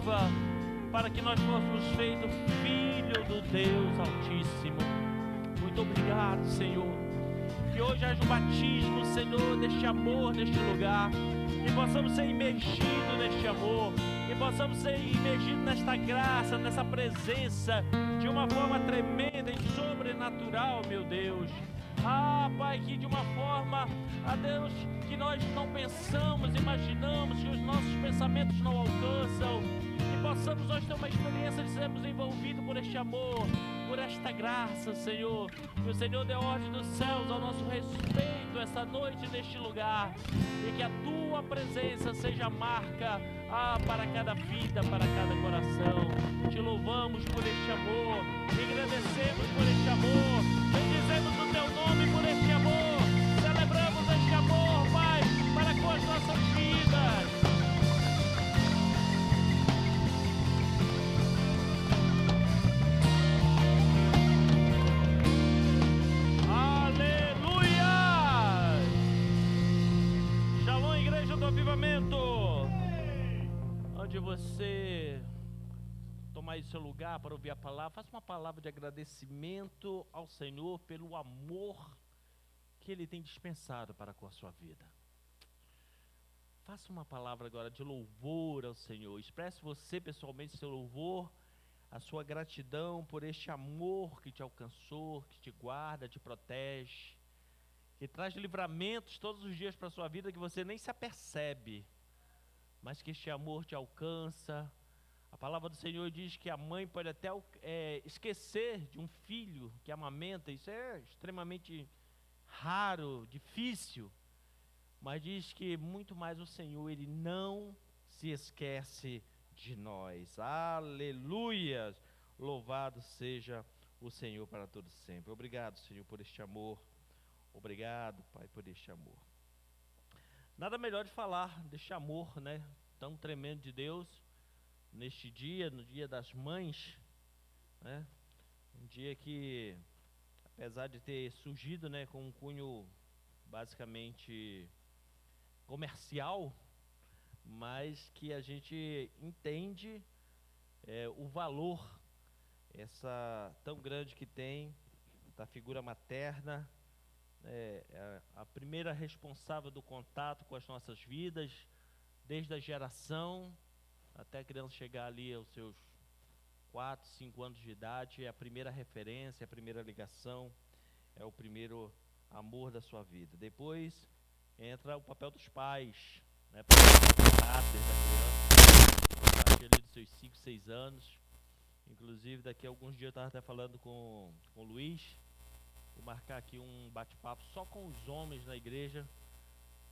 viva, para que nós fôssemos feitos filho do Deus Altíssimo. Muito obrigado, Senhor. Que hoje haja um batismo, Senhor, deste amor neste lugar. Que possamos ser imergidos neste amor. Que possamos ser imergidos nesta graça, nessa presença, de uma forma tremenda e sobrenatural, meu Deus. Pai, que de uma forma, Deus, que nós não pensamos, imaginamos, que os nossos pensamentos não alcançam. Que possamos nós ter uma experiência de sermos envolvidos por este amor, por esta graça, Senhor. Que o Senhor dê ordem dos céus ao nosso respeito essa noite neste lugar. E que a Tua presença seja marca, para cada vida, para cada coração. Te louvamos por este amor, te agradecemos por este amor, bendizemos o Teu nome por este amor, celebramos este amor, Pai, para com as nossas vidas. Onde você tomar aí seu lugar para ouvir a palavra, faça uma palavra de agradecimento ao Senhor pelo amor que Ele tem dispensado para com a sua vida. Faça uma palavra agora de louvor ao Senhor. Expresse você pessoalmente seu louvor, a sua gratidão por este amor que te alcançou, que te guarda, te protege, que traz livramentos todos os dias para a sua vida que você nem se apercebe, mas que este amor te alcança. A palavra do Senhor diz que a mãe pode até esquecer de um filho que amamenta. Isso é extremamente raro, difícil, mas diz que muito mais o Senhor, Ele não se esquece de nós. Aleluias! Louvado seja o Senhor para todos sempre. Obrigado, Senhor, por este amor. Obrigado, Pai, por este amor. Nada melhor de falar deste amor, né, tão tremendo de Deus, neste dia, no dia das mães, né, um dia que, apesar de ter surgido, né, com um cunho basicamente comercial, mas que a gente entende o valor tão grande que tem da figura materna, a primeira responsável do contato com as nossas vidas, desde a geração até a criança chegar ali aos seus 4, 5 anos de idade, é a primeira referência, a primeira ligação, é o primeiro amor da sua vida. Depois entra o papel dos pais, né, para o caráter da criança, a partir ali dos seus 5, 6 anos. Inclusive, daqui a alguns dias eu estava até falando com o Luiz. Vou marcar aqui um bate-papo só com os homens na igreja,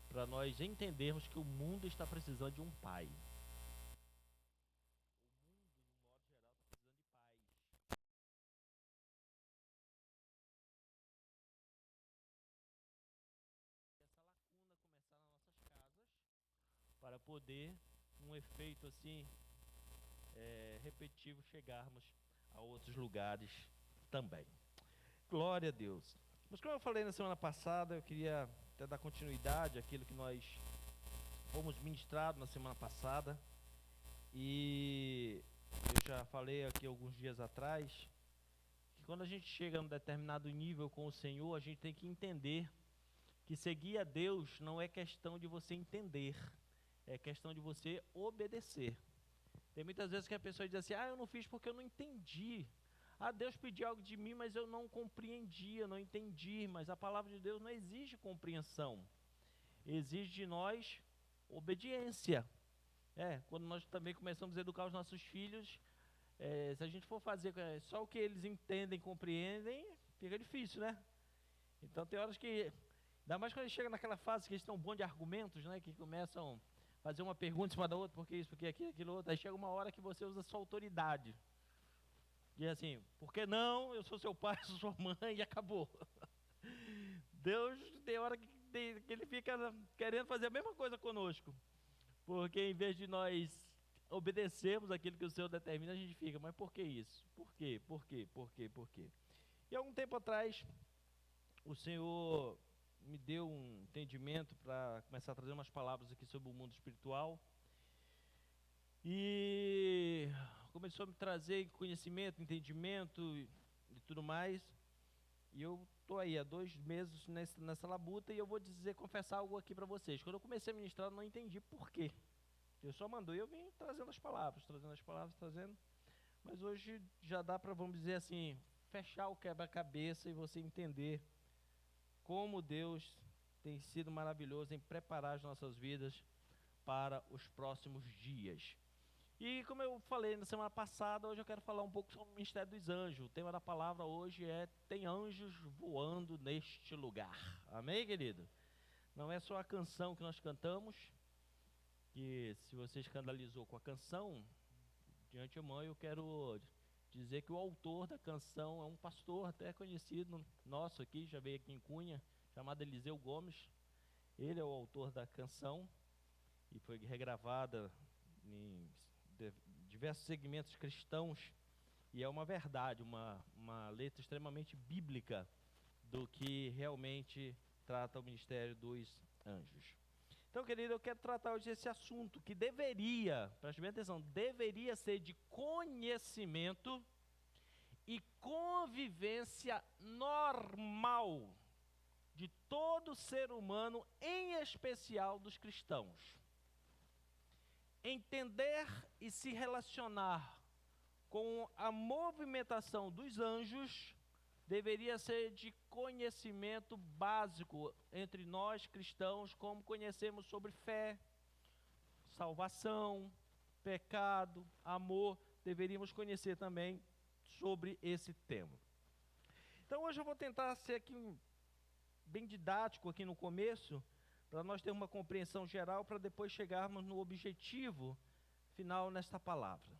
para nós entendermos que o mundo está precisando de um pai. Para poder, um efeito assim, repetitivo, chegarmos a outros lugares também. Glória a Deus. Mas como eu falei na semana passada, eu queria até dar continuidade àquilo que nós fomos ministrados na semana passada. E eu já falei aqui alguns dias atrás, que quando a gente chega a um determinado nível com o Senhor, a gente tem que entender que seguir a Deus não é questão de você entender, é questão de você obedecer. Tem muitas vezes que a pessoa diz assim, eu não fiz porque eu não entendi. Deus pediu algo de mim, mas eu não compreendi, eu não entendi. Mas a palavra de Deus não exige compreensão, exige de nós obediência. Quando nós também começamos a educar os nossos filhos, se a gente for fazer só o que eles entendem, compreendem, fica difícil, né? Então tem horas que, ainda mais quando eles chegam naquela fase que eles estão bons de argumentos, né? Que começam a fazer uma pergunta em cima da outra, porque isso, porque aquilo, aquilo outro. Aí chega uma hora que você usa sua autoridade. Diz assim, por que não? Eu sou seu pai, sou sua mãe, e acabou. Deus tem hora que ele fica querendo fazer a mesma coisa conosco. Porque em vez de nós obedecermos aquilo que o Senhor determina, a gente fica, mas por que isso? Por quê? Por quê? Por quê? Por quê? E algum tempo atrás, o Senhor me deu um entendimento para começar a trazer umas palavras aqui sobre o mundo espiritual. E começou a me trazer conhecimento, entendimento e tudo mais. E eu estou aí há 2 meses nessa labuta, e eu vou confessar algo aqui para vocês. Quando eu comecei a ministrar, eu não entendi por quê. Deus só mandou e eu vim trazendo as palavras, trazendo. Mas hoje já dá para, vamos dizer assim, fechar o quebra-cabeça e você entender como Deus tem sido maravilhoso em preparar as nossas vidas para os próximos dias. E como eu falei na semana passada, hoje eu quero falar um pouco sobre o ministério dos anjos. O tema da palavra hoje é: tem anjos voando neste lugar. Amém, querido? Não é só a canção que nós cantamos, que se você escandalizou com a canção, de antemão eu quero dizer que o autor da canção é um pastor até conhecido nosso aqui, já veio aqui em Cunha, chamado Eliseu Gomes. Ele é o autor da canção e foi regravada em diversos segmentos cristãos, e é uma verdade, uma letra extremamente bíblica do que realmente trata o ministério dos anjos. Então, querido, eu quero tratar hoje esse assunto que deveria, preste bem atenção, deveria ser de conhecimento e convivência normal de todo ser humano, em especial dos cristãos. Entender e se relacionar com a movimentação dos anjos deveria ser de conhecimento básico entre nós cristãos, como conhecemos sobre fé, salvação, pecado, amor. Deveríamos conhecer também sobre esse tema. Então hoje eu vou tentar ser aqui bem didático aqui no começo, para nós termos uma compreensão geral, para depois chegarmos no objetivo final nesta palavra.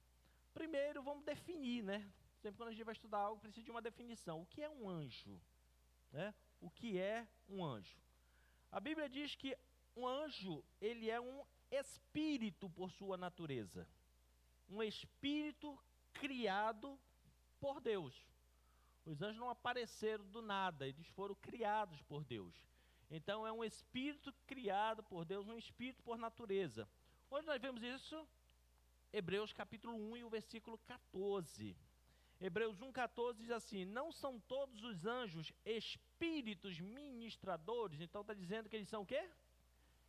Primeiro, vamos definir, né? Sempre quando a gente vai estudar algo, precisa de uma definição. O que é um anjo? Né? O que é um anjo? A Bíblia diz que um anjo, ele é um espírito por sua natureza. Um espírito criado por Deus. Os anjos não apareceram do nada, eles foram criados por Deus. Então é um espírito criado por Deus, um espírito por natureza. Onde nós vemos isso? Hebreus capítulo 1 e o versículo 14. Hebreus 1,14 diz assim: não são todos os anjos espíritos ministradores. Então está dizendo que eles são o quê?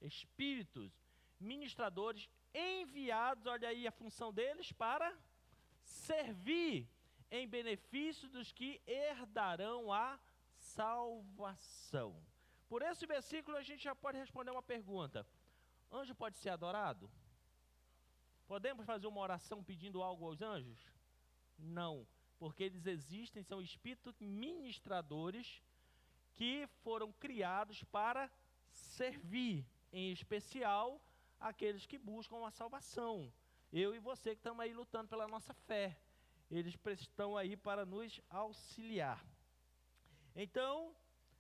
Espíritos ministradores enviados, olha aí a função deles, para servir em benefício dos que herdarão a salvação. Por esse versículo a gente já pode responder uma pergunta: anjo pode ser adorado? Podemos fazer uma oração pedindo algo aos anjos? Não, porque eles existem, são espíritos ministradores que foram criados para servir, em especial aqueles que buscam a salvação. Eu e você que estamos aí lutando pela nossa fé, eles estão aí para nos auxiliar. Então,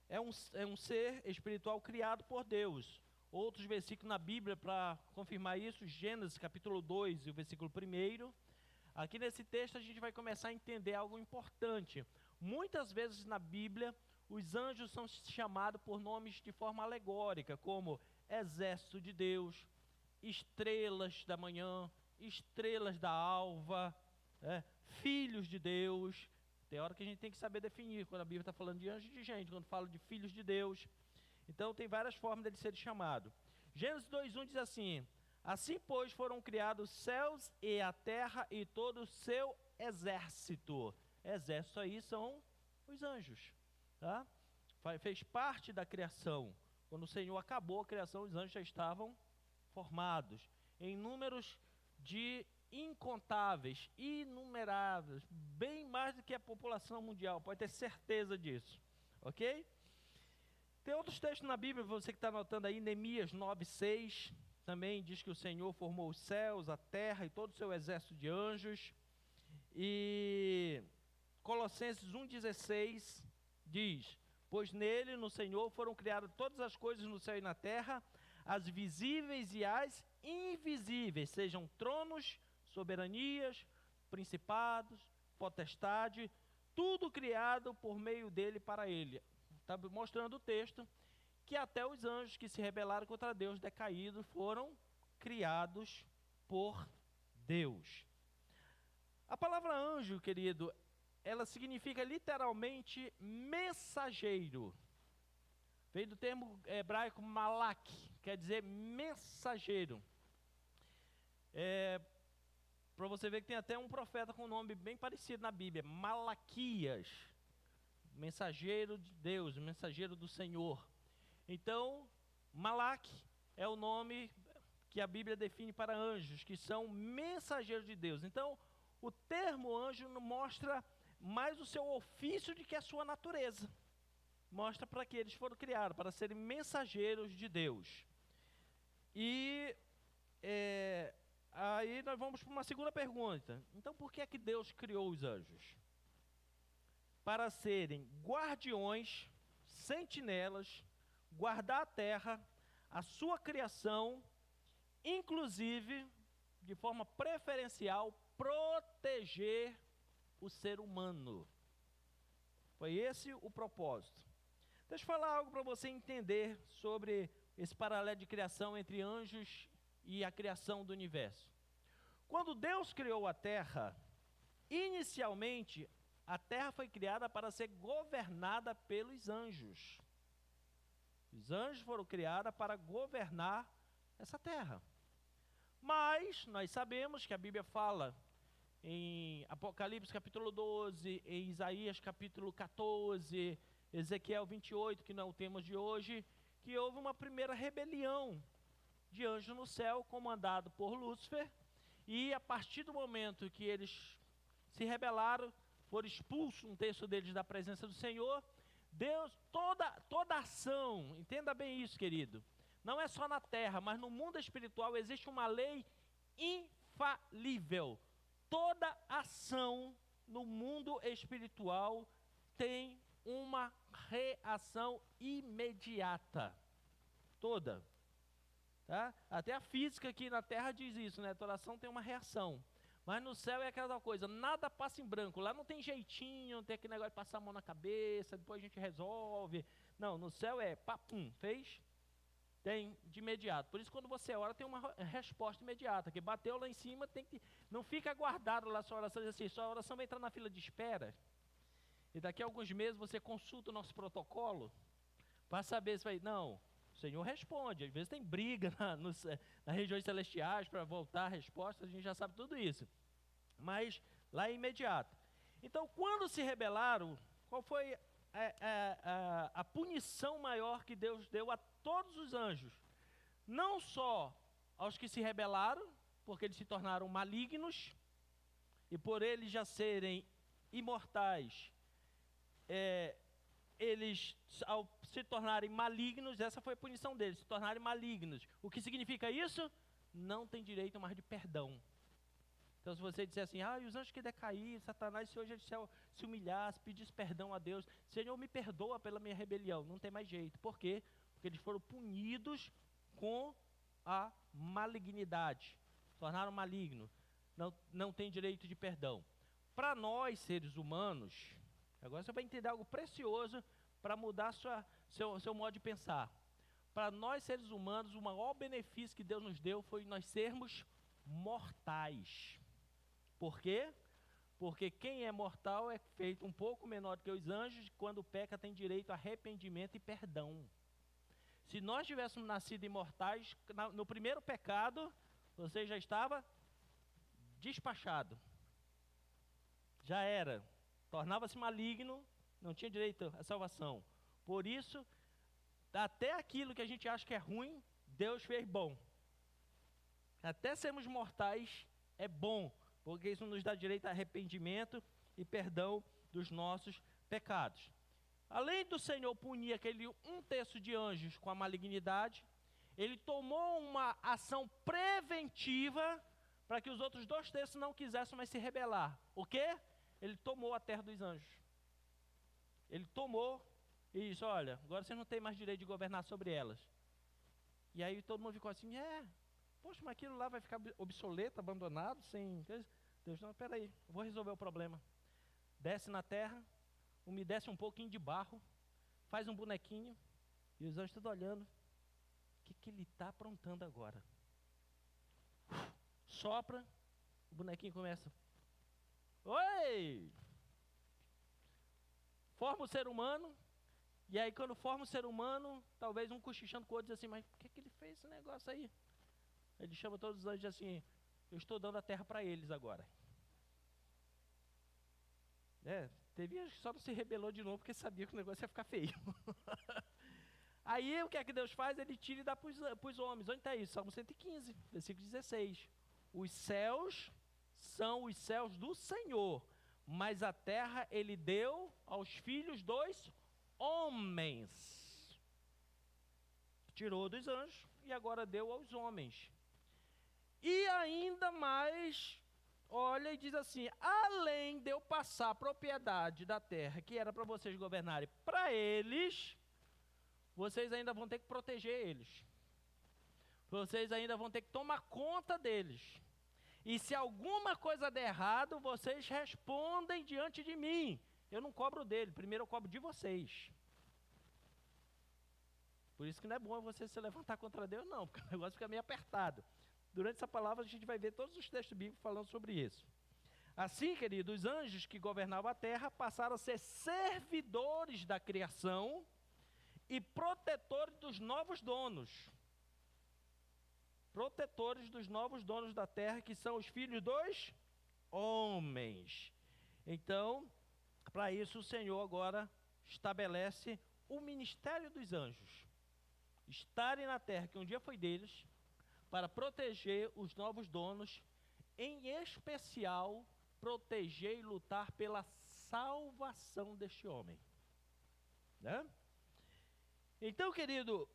é um ser espiritual criado por Deus. Outros versículos na Bíblia para confirmar isso: Gênesis capítulo 2 e o versículo 1. Aqui nesse texto a gente vai começar a entender algo importante. Muitas vezes na Bíblia, os anjos são chamados por nomes de forma alegórica, como exército de Deus, estrelas da manhã, estrelas da alva, filhos de Deus. Tem hora que a gente tem que saber definir, quando a Bíblia está falando de anjos de gente, quando fala de filhos de Deus. Então tem várias formas de ser chamado. Gênesis 2:1 diz assim: assim, pois, foram criados os céus e a terra e todo o seu exército. Exército aí são os anjos, tá? Fez parte da criação. Quando o Senhor acabou a criação, os anjos já estavam formados, em números de incontáveis, inumeráveis, bem mais do que a população mundial, pode ter certeza disso, ok? Tem outros textos na Bíblia, você que está anotando aí, Neemias 9:6, também diz que o Senhor formou os céus, a terra e todo o seu exército de anjos. E Colossenses 1:16 diz: pois nele, no Senhor, foram criadas todas as coisas no céu e na terra, as visíveis e as invisíveis, sejam tronos, soberanias, principados, potestade, tudo criado por meio dele e para ele. Está mostrando o texto que até os anjos que se rebelaram contra Deus, decaídos, foram criados por Deus. A palavra anjo, querido, ela significa literalmente mensageiro. Veio do termo hebraico malak, quer dizer mensageiro. Para você ver que tem até um profeta com um nome bem parecido na Bíblia, Malaquias, mensageiro de Deus, mensageiro do Senhor. Então, Malak é o nome que a Bíblia define para anjos, que são mensageiros de Deus. Então, o termo anjo mostra mais o seu ofício do que a sua natureza. Mostra para que eles foram criados, para serem mensageiros de Deus. E aí nós vamos para uma segunda pergunta. Então, por que é que Deus criou os anjos? Para serem guardiões, sentinelas, guardar a terra, a sua criação, inclusive, de forma preferencial, proteger o ser humano. Foi esse o propósito. Deixa eu falar algo para você entender sobre esse paralelo de criação entre anjos e a criação do universo. Quando Deus criou a terra, inicialmente, a terra foi criada para ser governada pelos anjos. Os anjos foram criados para governar essa terra. Mas nós sabemos que a Bíblia fala em Apocalipse capítulo 12, em Isaías capítulo 14, Ezequiel 28, que não é o tema de hoje, que houve uma primeira rebelião de anjos no céu, comandado por Lúcifer, e a partir do momento que eles se rebelaram, foram expulsos, um terço deles, da presença do Senhor, Deus, toda ação, entenda bem isso, querido, não é só na terra, mas no mundo espiritual existe uma lei infalível. Toda ação no mundo espiritual tem uma reação imediata. Toda. Tá? Até a física aqui na terra diz isso, né? Toda ação tem uma reação. Mas no céu é aquela coisa, nada passa em branco. Lá não tem jeitinho, não tem aquele negócio de passar a mão na cabeça, depois a gente resolve. Não, no céu é papum, fez? Tem de imediato. Por isso, quando você ora, tem uma resposta imediata. Que bateu lá em cima, tem que. Não fica guardado lá a sua oração, diz assim, sua oração vai entrar na fila de espera. E daqui a alguns meses você consulta o nosso protocolo para saber se vai. Não, o Senhor responde. Às vezes tem briga nas regiões celestiais para voltar a resposta, a gente já sabe tudo isso. Mas lá é imediato. Então, quando se rebelaram, qual foi a punição maior que Deus deu a todos os anjos? Não só aos que se rebelaram, porque eles se tornaram malignos, e por eles já serem imortais, eles, ao se tornarem malignos, essa foi a punição deles, se tornarem malignos. O que significa isso? Não tem direito mais de perdão. Então, se você disser assim, os anjos que decaíram, Satanás, se hoje ele se humilhasse, pedisse perdão a Deus, Senhor, me perdoa pela minha rebelião, não tem mais jeito. Por quê? Porque eles foram punidos com a malignidade, tornaram maligno, não tem direito de perdão. Para nós, seres humanos, agora você vai entender algo precioso para mudar seu modo de pensar. Para nós, seres humanos, o maior benefício que Deus nos deu foi nós sermos mortais. Por quê? Porque quem é mortal é feito um pouco menor do que os anjos, quando peca tem direito a arrependimento e perdão. Se nós tivéssemos nascido imortais, no primeiro pecado, você já estava despachado. Já era. Tornava-se maligno, não tinha direito à salvação. Por isso, até aquilo que a gente acha que é ruim, Deus fez bom. Até sermos mortais é bom, porque isso nos dá direito a arrependimento e perdão dos nossos pecados. Além do Senhor punir aquele 1/3 de anjos com a malignidade, ele tomou uma ação preventiva para que os outros 2/3 não quisessem mais se rebelar. O quê? Ele tomou a terra dos anjos. Ele tomou e disse, olha, agora você não tem mais direito de governar sobre elas. E aí todo mundo ficou assim, poxa, mas aquilo lá vai ficar obsoleto, abandonado, sem... Deus, não, peraí, eu vou resolver o problema. Desce na terra, umedece um pouquinho de barro, faz um bonequinho, e os anjos todos olhando, o que ele está aprontando agora? Sopra, o bonequinho começa Oi! Forma o ser humano, e aí quando forma o ser humano, talvez um cochichando com o outro diz assim, mas por que ele fez esse negócio aí? Ele chama todos os anjos assim, eu estou dando a terra para eles agora. Teve anjo que só não se rebelou de novo porque sabia que o negócio ia ficar feio. Aí o que é que Deus faz? Ele tira e dá para os homens. Onde está isso? Salmo 115, versículo 16. Os céus são os céus do Senhor, mas a terra ele deu aos filhos dos homens. Tirou dos anjos e agora deu aos homens. E ainda mais, olha e diz assim, além de eu passar a propriedade da terra, que era para vocês governarem, para eles, vocês ainda vão ter que proteger eles. Vocês ainda vão ter que tomar conta deles. E se alguma coisa der errado, vocês respondem diante de mim. Eu não cobro dele, primeiro eu cobro de vocês. Por isso que não é bom você se levantar contra Deus, não, porque o negócio fica meio apertado. Durante essa palavra a gente vai ver todos os textos bíblicos falando sobre isso. Assim, querido, os anjos que governavam a terra passaram a ser servidores da criação e protetores dos novos donos. Protetores dos novos donos da terra, que são os filhos dos homens. Então, para isso o Senhor agora estabelece o ministério dos anjos. Estarem na terra, que um dia foi deles, para proteger os novos donos, em especial, proteger e lutar pela salvação deste homem. Né? Então, querido,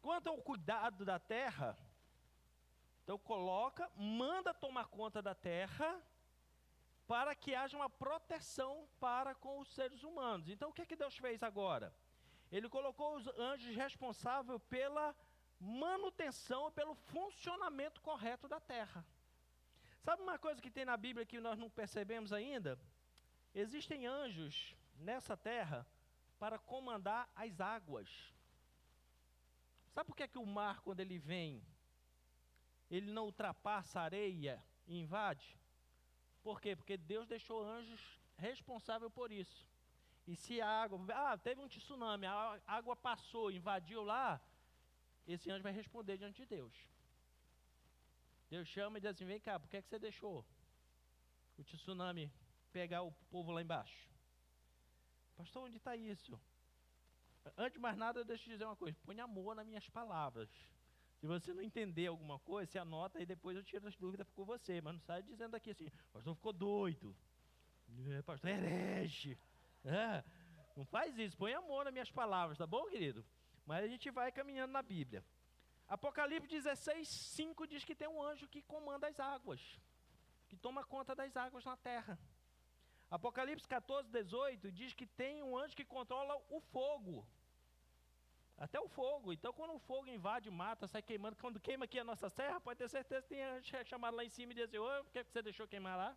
quanto ao cuidado da terra, então manda tomar conta da terra, para que haja uma proteção para com os seres humanos. Então, o que é que Deus fez agora? Ele colocou os anjos responsáveis pela manutenção e pelo funcionamento correto da terra. Sabe uma coisa que tem na Bíblia que nós não percebemos ainda? Existem anjos nessa terra para comandar as águas. Sabe por que o mar, quando ele vem, ele não ultrapassa a areia e invade? Por quê? Porque Deus deixou anjos responsáveis por isso. E se a água, teve um tsunami, a água passou, invadiu lá, esse anjo vai responder diante de Deus. Deus chama e diz assim, vem cá, por que você deixou o tsunami pegar o povo lá embaixo? Pastor, onde está isso? Antes de mais nada, deixa eu dizer uma coisa, põe amor nas minhas palavras. Se você não entender alguma coisa, você anota e depois eu tiro as dúvidas com você, mas não sai dizendo aqui assim, pastor ficou doido, pastor herege. Não faz isso, põe amor nas minhas palavras, tá bom, querido? Mas a gente vai caminhando na Bíblia. Apocalipse 16, 5 diz que tem um anjo que comanda as águas, que toma conta das águas na terra. Apocalipse 14, 18 diz que tem um anjo que controla o fogo, até o fogo. Então quando o fogo invade, mata, sai queimando, quando queima aqui a nossa serra, pode ter certeza que tem anjo chamado lá em cima e diz assim, por que você deixou queimar lá?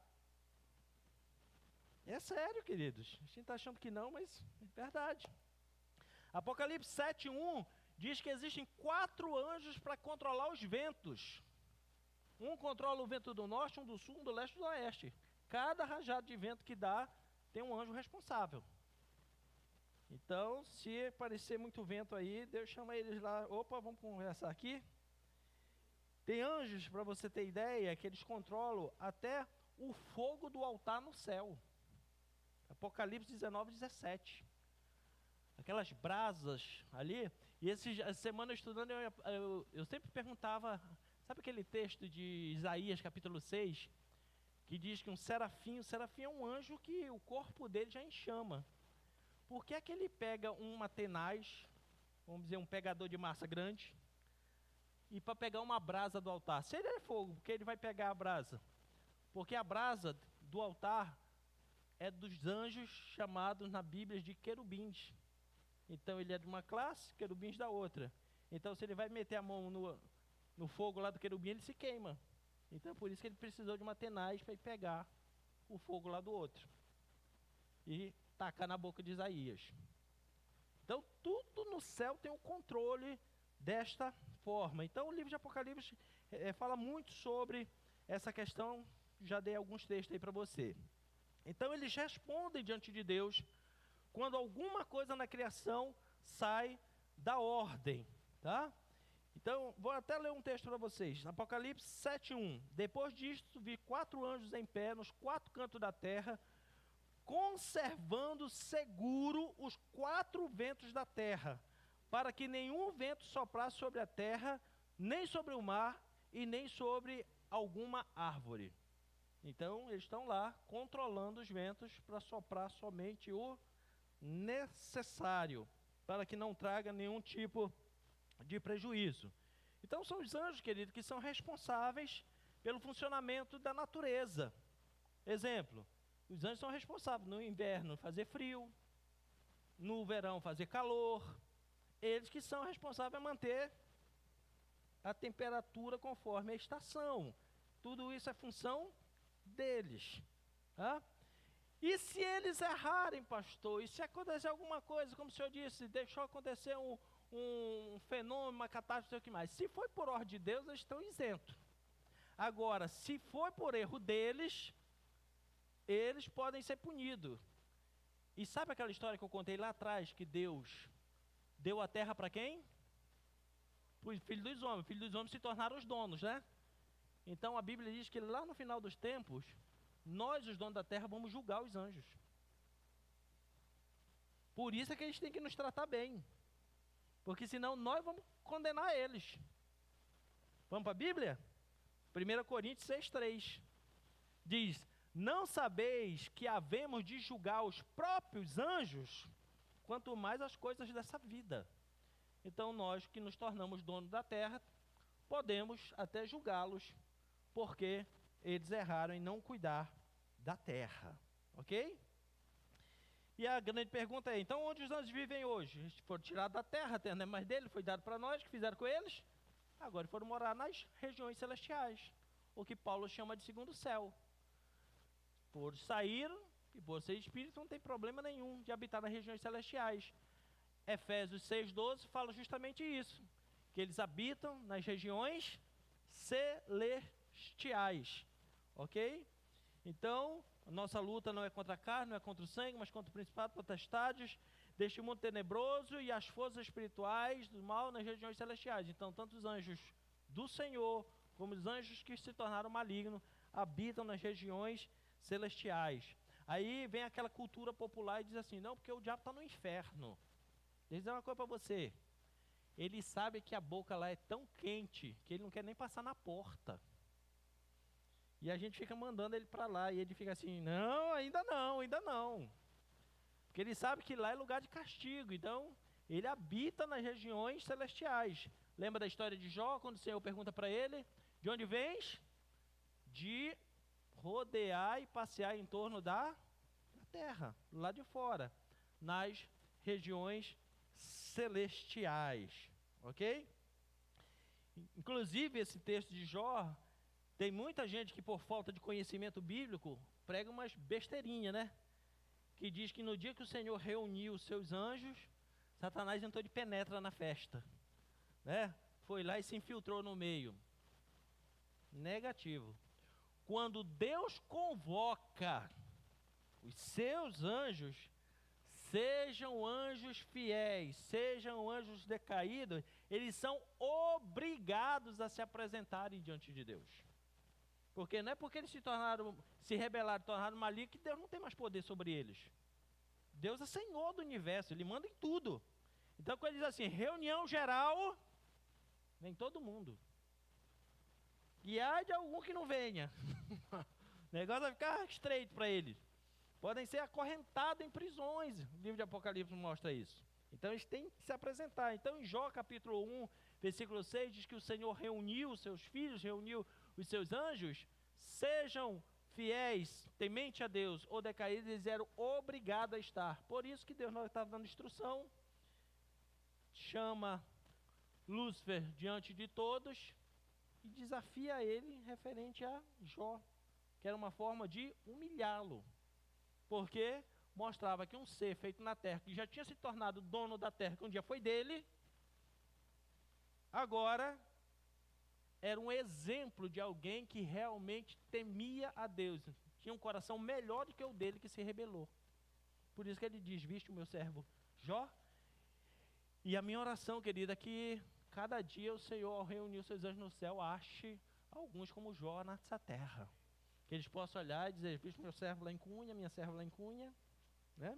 É sério, queridos. A gente está achando que não, mas é verdade. Apocalipse 7:1 diz que existem 4 anjos para controlar os ventos. Um controla o vento do norte, um do sul, um do leste e do oeste. Cada rajada de vento que dá, tem um anjo responsável. Então, se aparecer muito vento aí, Deus chama eles lá, opa, vamos conversar aqui. Tem anjos, para você ter ideia, que eles controlam até o fogo do altar no céu. Apocalipse 19, 17. Aquelas brasas ali. E essa semana estudando, eu sempre perguntava, sabe aquele texto de Isaías capítulo 6, que diz que o serafim é um anjo que o corpo dele já em chama. Por que é que ele pega uma tenaz, vamos dizer um pegador de massa grande, e para pegar uma brasa do altar? Se ele é fogo, porque ele vai pegar a brasa? Porque a brasa do altar é dos anjos chamados na Bíblia de querubins. Então ele é de uma classe, querubins da outra. Então se ele vai meter a mão no fogo lá do querubim, ele se queima. Então por isso que ele precisou de uma tenaz para ir pegar o fogo lá do outro e tacar na boca de Isaías. Então tudo no céu tem o controle desta forma. Então o livro de Apocalipse fala muito sobre essa questão já dei alguns textos aí para você. Então eles respondem diante de Deus quando alguma coisa na criação sai da ordem, tá? Então, vou até ler um texto para vocês. Apocalipse 7:1. Depois disto, vi 4 anjos em pé nos 4 cantos da terra, conservando seguro os 4 ventos da terra, para que nenhum vento soprasse sobre a terra, nem sobre o mar, e nem sobre alguma árvore. Então, eles estão lá, controlando os ventos, para soprar somente o necessário, para que não traga nenhum tipo de prejuízo. Então são os anjos, querido, que são responsáveis pelo funcionamento da natureza. Exemplo, os anjos são responsáveis no inverno fazer frio, no verão fazer calor. Eles que são responsáveis a manter a temperatura conforme a estação. Tudo isso é função deles, tá? E se eles errarem, pastor, e se acontecer alguma coisa, como o senhor disse, deixou acontecer um fenômeno, uma catástrofe, não sei o que mais. Se foi por ordem de Deus, eles estão isentos. Agora, se foi por erro deles, eles podem ser punidos. E sabe aquela história que eu contei lá atrás, que Deus deu a terra para quem? Para os filhos dos homens. Os filhos dos homens se tornaram os donos, né? Então a Bíblia diz que lá no final dos tempos, nós, os donos da terra, vamos julgar os anjos. Por isso é que eles têm que nos tratar bem. Porque senão nós vamos condenar eles. Vamos para a Bíblia? 1 Coríntios 6:3. Diz: não sabeis que havemos de julgar os próprios anjos, quanto mais as coisas dessa vida. Então nós que nos tornamos donos da terra, podemos até julgá-los, porque eles erraram em não cuidar da terra, ok? E a grande pergunta é, então onde os anjos vivem hoje? Eles foram tirados da terra, a terra não é mais dele, foi dado para nós, que fizeram com eles? Agora foram morar nas regiões celestiais, o que Paulo chama de segundo céu. Por saíram, e por ser espírito, não tem problema nenhum de habitar nas regiões celestiais. Efésios 6:12 fala justamente isso, que eles habitam nas regiões celestiais, ok? Então, a nossa luta não é contra a carne, não é contra o sangue, mas contra o principado, potestades deste mundo tenebroso e as forças espirituais do mal nas regiões celestiais. Então, tanto os anjos do Senhor, como os anjos que se tornaram malignos, habitam nas regiões celestiais. Aí vem aquela cultura popular e diz assim, não, porque o diabo está no inferno. Deixa eu dizer uma coisa para você. Ele sabe que a boca lá é tão quente, que ele não quer nem passar na porta. E a gente fica mandando ele para lá, e ele fica assim, não, ainda não, ainda não. Porque ele sabe que lá é lugar de castigo, então ele habita nas regiões celestiais. Lembra da história de Jó, quando o Senhor pergunta para ele, de onde vens? De rodear e passear em torno da terra, lá de fora, nas regiões celestiais, ok? Inclusive esse texto de Jó, tem muita gente que por falta de conhecimento bíblico prega umas besteirinhas, né? Que diz que no dia que o Senhor reuniu os seus anjos, Satanás entrou de penetra na festa, né? Foi lá e se infiltrou no meio. Negativo. Quando Deus convoca os seus anjos, sejam anjos fiéis, sejam anjos decaídos, eles são obrigados a se apresentarem diante de Deus. Porque não é porque eles se rebelaram, tornaram malignos, que Deus não tem mais poder sobre eles. Deus é Senhor do universo, Ele manda em tudo. Então quando ele diz assim, reunião geral, vem todo mundo. E há de algum que não venha. O negócio vai ficar estreito para eles. Podem ser acorrentados em prisões. O livro de Apocalipse mostra isso. Então eles têm que se apresentar. Então em Jó capítulo 1, versículo 6, diz que o Senhor reuniu os seus filhos, reuniu os seus anjos. Sejam fiéis, temente a Deus ou decaídos, eles eram obrigados a estar. Por isso que Deus não estava dando instrução. Chama Lúcifer diante de todos e desafia ele referente a Jó, que era uma forma de humilhá-lo. Porque mostrava que um ser feito na terra, que já tinha se tornado dono da terra, que um dia foi dele, agora era um exemplo de alguém que realmente temia a Deus. Tinha um coração melhor do que o dele, que se rebelou. Por isso que ele diz: viste o meu servo Jó? E a minha oração, querida, é que cada dia o Senhor, ao reunir os seus anjos no céu, ache alguns como Jó nessa terra. Que eles possam olhar e dizer: viste meu servo lá em Cunha, minha serva lá em Cunha, né?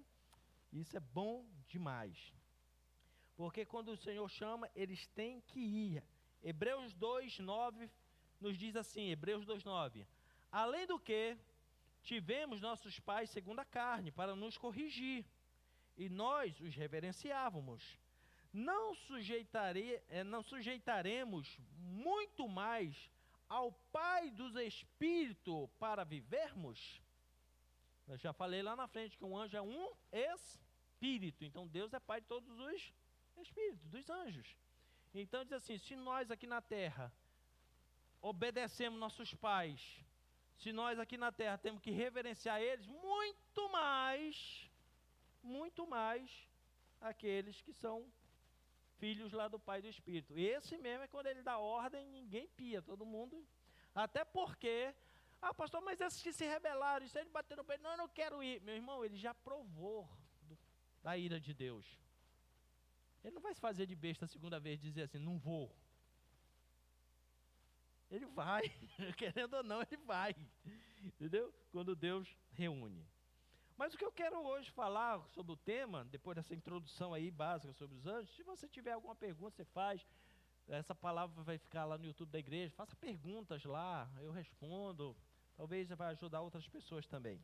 Isso é bom demais. Porque quando o Senhor chama, eles têm que ir. Hebreus 2:9 nos diz assim, Hebreus 2:9: além do que, tivemos nossos pais segundo a carne, para nos corrigir, e nós os reverenciávamos. Não sujeitaremos muito mais ao Pai dos Espíritos para vivermos? Eu já falei lá na frente que um anjo é um espírito. Então Deus é Pai de todos os espíritos, dos anjos. Então diz assim: se nós aqui na terra obedecemos nossos pais, se nós aqui na terra temos que reverenciar eles, muito mais aqueles que são filhos lá do Pai do Espírito. Esse mesmo é quando ele dá ordem, ninguém pia, todo mundo. Até porque, pastor, mas esses que se rebelaram, isso ele bateu no peito, não, eu não quero ir. Meu irmão, ele já provou da ira de Deus. Ele não vai se fazer de besta a segunda vez e dizer assim: não vou. Ele vai, querendo ou não, ele vai. Entendeu? Quando Deus reúne. Mas o que eu quero hoje falar sobre o tema, depois dessa introdução aí básica sobre os anjos, se você tiver alguma pergunta, você faz. Essa palavra vai ficar lá no YouTube da igreja. Faça perguntas lá, eu respondo. Talvez vai ajudar outras pessoas também.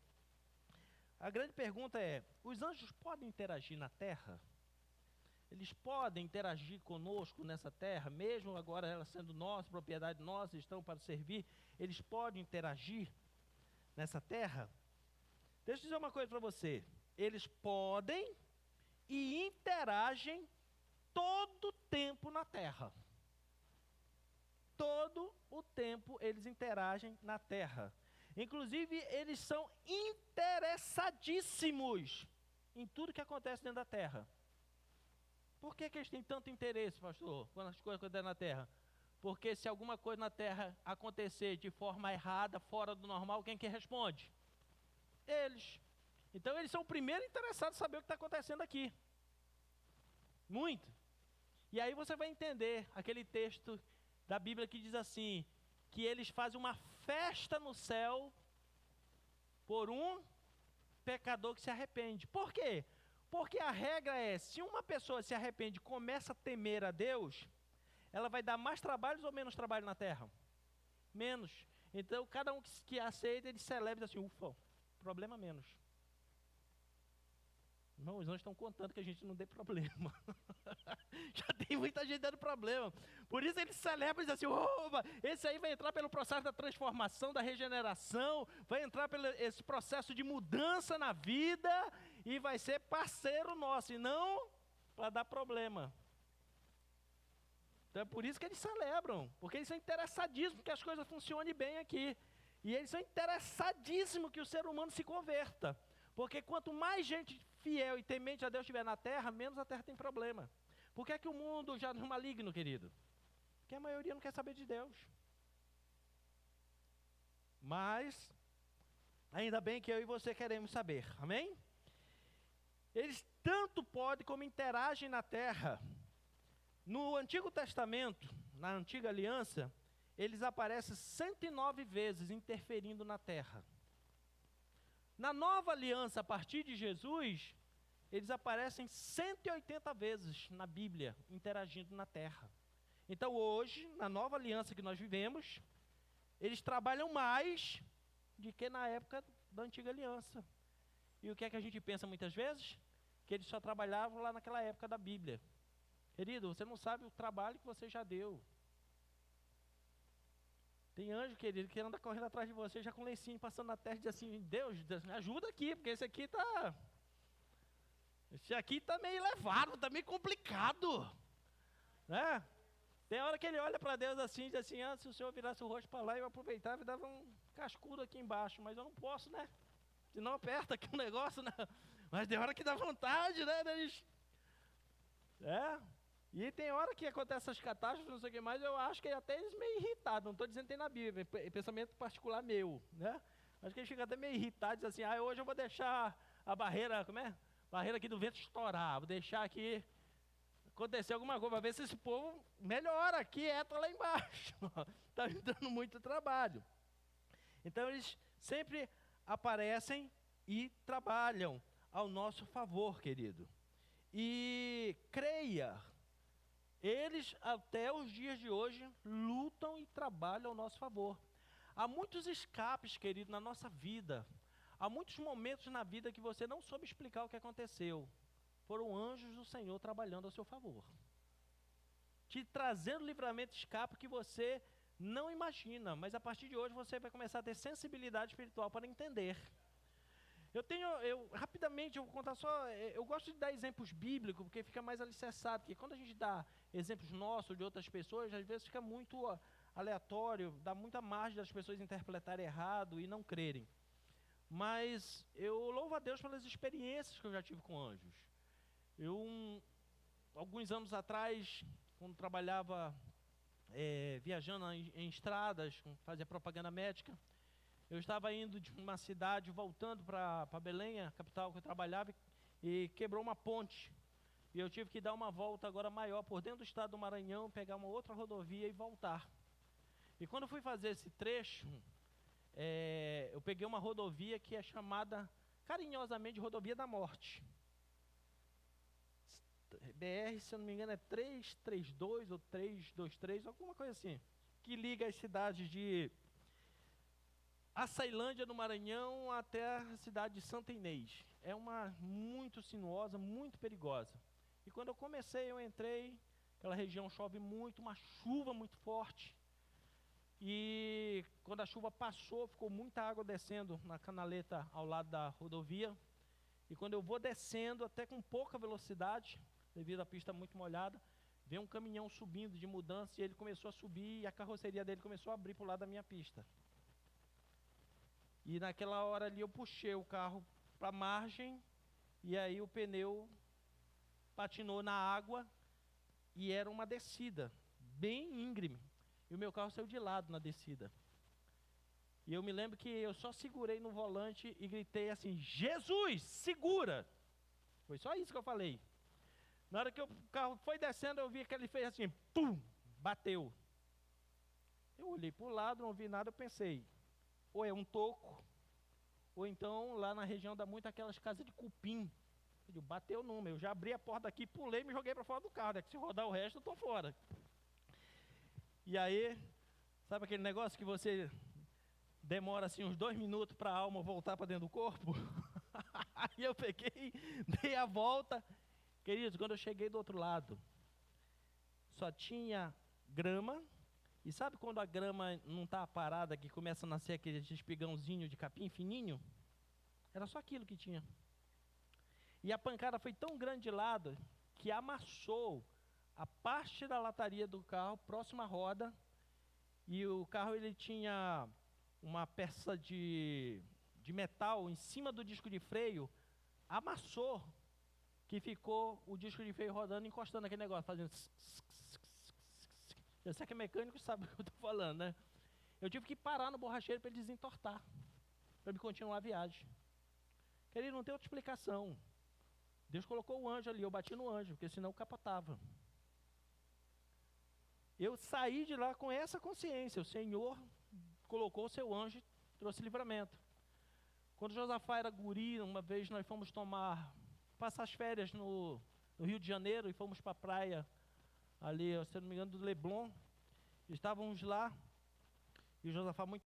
A grande pergunta é: os anjos podem interagir na terra? Eles podem interagir conosco nessa terra, mesmo agora ela sendo nossa, propriedade nossa, estão para servir, eles podem interagir nessa terra? Deixa eu dizer uma coisa para você: eles podem e interagem todo o tempo na terra. Todo o tempo eles interagem na terra. Inclusive, eles são interessadíssimos em tudo que acontece dentro da terra. Por que eles têm tanto interesse, pastor, quando as coisas acontecem na terra? Porque se alguma coisa na terra acontecer de forma errada, fora do normal, quem que responde? Eles. Então eles são o primeiro interessado em saber o que está acontecendo aqui. Muito. E aí você vai entender aquele texto da Bíblia que diz assim, que eles fazem uma festa no céu por um pecador que se arrepende. Por quê? Porque a regra é: se uma pessoa se arrepende e começa a temer a Deus, ela vai dar mais trabalhos ou menos trabalho na terra? Menos. Então cada um que aceita, ele celebra assim: ufa, problema menos. Não, os anjos estão contando que a gente não dê problema. Já tem muita gente dando problema. Por isso eles celebram e dizem assim: opa, esse aí vai entrar pelo processo da transformação, da regeneração, vai entrar pelo esse processo de mudança na vida e vai ser parceiro nosso, e não para dar problema. Então é por isso que eles celebram, porque eles são interessadíssimos que as coisas funcionem bem aqui. E eles são interessadíssimos que o ser humano se converta. Porque quanto mais gente fiel e temente a Deus estiver na terra, menos a terra tem problema. Por que é que o mundo já não é maligno, querido? Porque a maioria não quer saber de Deus. Mas, ainda bem que eu e você queremos saber, amém? Eles tanto podem como interagem na terra. No Antigo Testamento, na Antiga Aliança, eles aparecem 109 vezes interferindo na terra. Na Nova Aliança, a partir de Jesus, eles aparecem 180 vezes na Bíblia, interagindo na terra. Então hoje, na Nova Aliança que nós vivemos, eles trabalham mais do que na época da Antiga Aliança. E o que é que a gente pensa muitas vezes? Que eles só trabalhavam lá naquela época da Bíblia. Querido, você não sabe o trabalho que você já deu. Tem anjo, querido, que anda correndo atrás de você, já com lencinho passando na terra, e diz assim: Deus, me ajuda aqui, porque esse aqui está meio elevado, está meio complicado. Né? Tem hora que ele olha para Deus assim e diz assim: se o Senhor virasse o rosto para lá, eu aproveitava e dava um cascudo aqui embaixo, mas eu não posso, né? Senão aperta aqui o negócio, né? Mas tem hora que dá vontade, né? E tem hora que acontece essas catástrofes, não sei o que mais, eu acho que até eles meio irritados, não estou dizendo que tem na Bíblia, é pensamento particular meu, né? Acho que eles ficam até meio irritados, assim, hoje eu vou deixar a barreira, como é? Barreira aqui do vento estourar, vou deixar aqui acontecer alguma coisa, para ver se esse povo melhora, quieta lá embaixo. Está me dando muito trabalho. Então eles sempre aparecem e trabalham ao nosso favor, querido. E creia, eles até os dias de hoje lutam e trabalham ao nosso favor. Há muitos escapes, querido, na nossa vida. Há muitos momentos na vida que você não soube explicar o que aconteceu. Foram anjos do Senhor trabalhando ao seu favor, te trazendo livramento e escape que você não imagina, mas a partir de hoje você vai começar a ter sensibilidade espiritual para entender. Rapidamente, eu vou contar só, eu gosto de dar exemplos bíblicos, porque fica mais alicerçado, porque quando a gente dá exemplos nossos, de outras pessoas, às vezes fica muito aleatório, dá muita margem das pessoas interpretarem errado e não crerem. Mas eu louvo a Deus pelas experiências que eu já tive com anjos. Alguns anos atrás, quando trabalhava viajando em estradas, fazia propaganda médica, eu estava indo de uma cidade, voltando para Belém, a capital que eu trabalhava, e quebrou uma ponte. E eu tive que dar uma volta agora maior por dentro do estado do Maranhão, pegar uma outra rodovia e voltar. E quando eu fui fazer esse trecho, eu peguei uma rodovia que é chamada carinhosamente de Rodovia da Morte. BR, se eu não me engano, é 332 ou 323, alguma coisa assim, que liga as cidades de Açailândia, no Maranhão, até a cidade de Santa Inês. É uma muito sinuosa, muito perigosa. E quando eu entrei, aquela região chove muito, uma chuva muito forte. E quando a chuva passou, ficou muita água descendo na canaleta ao lado da rodovia. E quando eu vou descendo, até com pouca velocidade, devido à pista muito molhada, veio um caminhão subindo de mudança e ele começou a subir e a carroceria dele começou a abrir para o lado da minha pista. E naquela hora ali eu puxei o carro para a margem e aí o pneu patinou na água e era uma descida bem íngreme. E o meu carro saiu de lado na descida. E eu me lembro que eu só segurei no volante e gritei assim: Jesus, segura! Foi só isso que eu falei. Na hora que o carro foi descendo, eu vi que ele fez assim, pum, bateu. Eu olhei para o lado, não vi nada, eu pensei, ou é um toco, ou então lá na região dá muito aquelas casas de cupim. Eu digo, bateu numa, eu já abri a porta aqui, pulei e me joguei para fora do carro, né? Que se rodar o resto eu estou fora. E aí, sabe aquele negócio que você demora assim uns 2 minutos para a alma voltar para dentro do corpo? Aí eu peguei, dei a volta. Queridos, quando eu cheguei do outro lado, só tinha grama. E sabe quando a grama não está parada, que começa a nascer aquele espigãozinho de capim fininho? Era só aquilo que tinha. E a pancada foi tão grande de lado que amassou a parte da lataria do carro, próxima à roda. E o carro ele tinha uma peça de metal em cima do disco de freio, amassou, que ficou o disco de freio rodando, encostando aquele negócio, fazendo... Você que é mecânico sabe o que eu estou falando, né? Eu tive que parar no borracheiro para ele desentortar, para me continuar a viagem. Querido, não tem outra explicação. Deus colocou o anjo ali, eu bati no anjo, porque senão eu capotava. Eu saí de lá com essa consciência, o Senhor colocou o seu anjo e trouxe livramento. Quando Josafá era guri, uma vez nós fomos passar as férias no Rio de Janeiro e fomos para a praia, ali, se não me engano, do Leblon. Estávamos lá, e o Josafá muito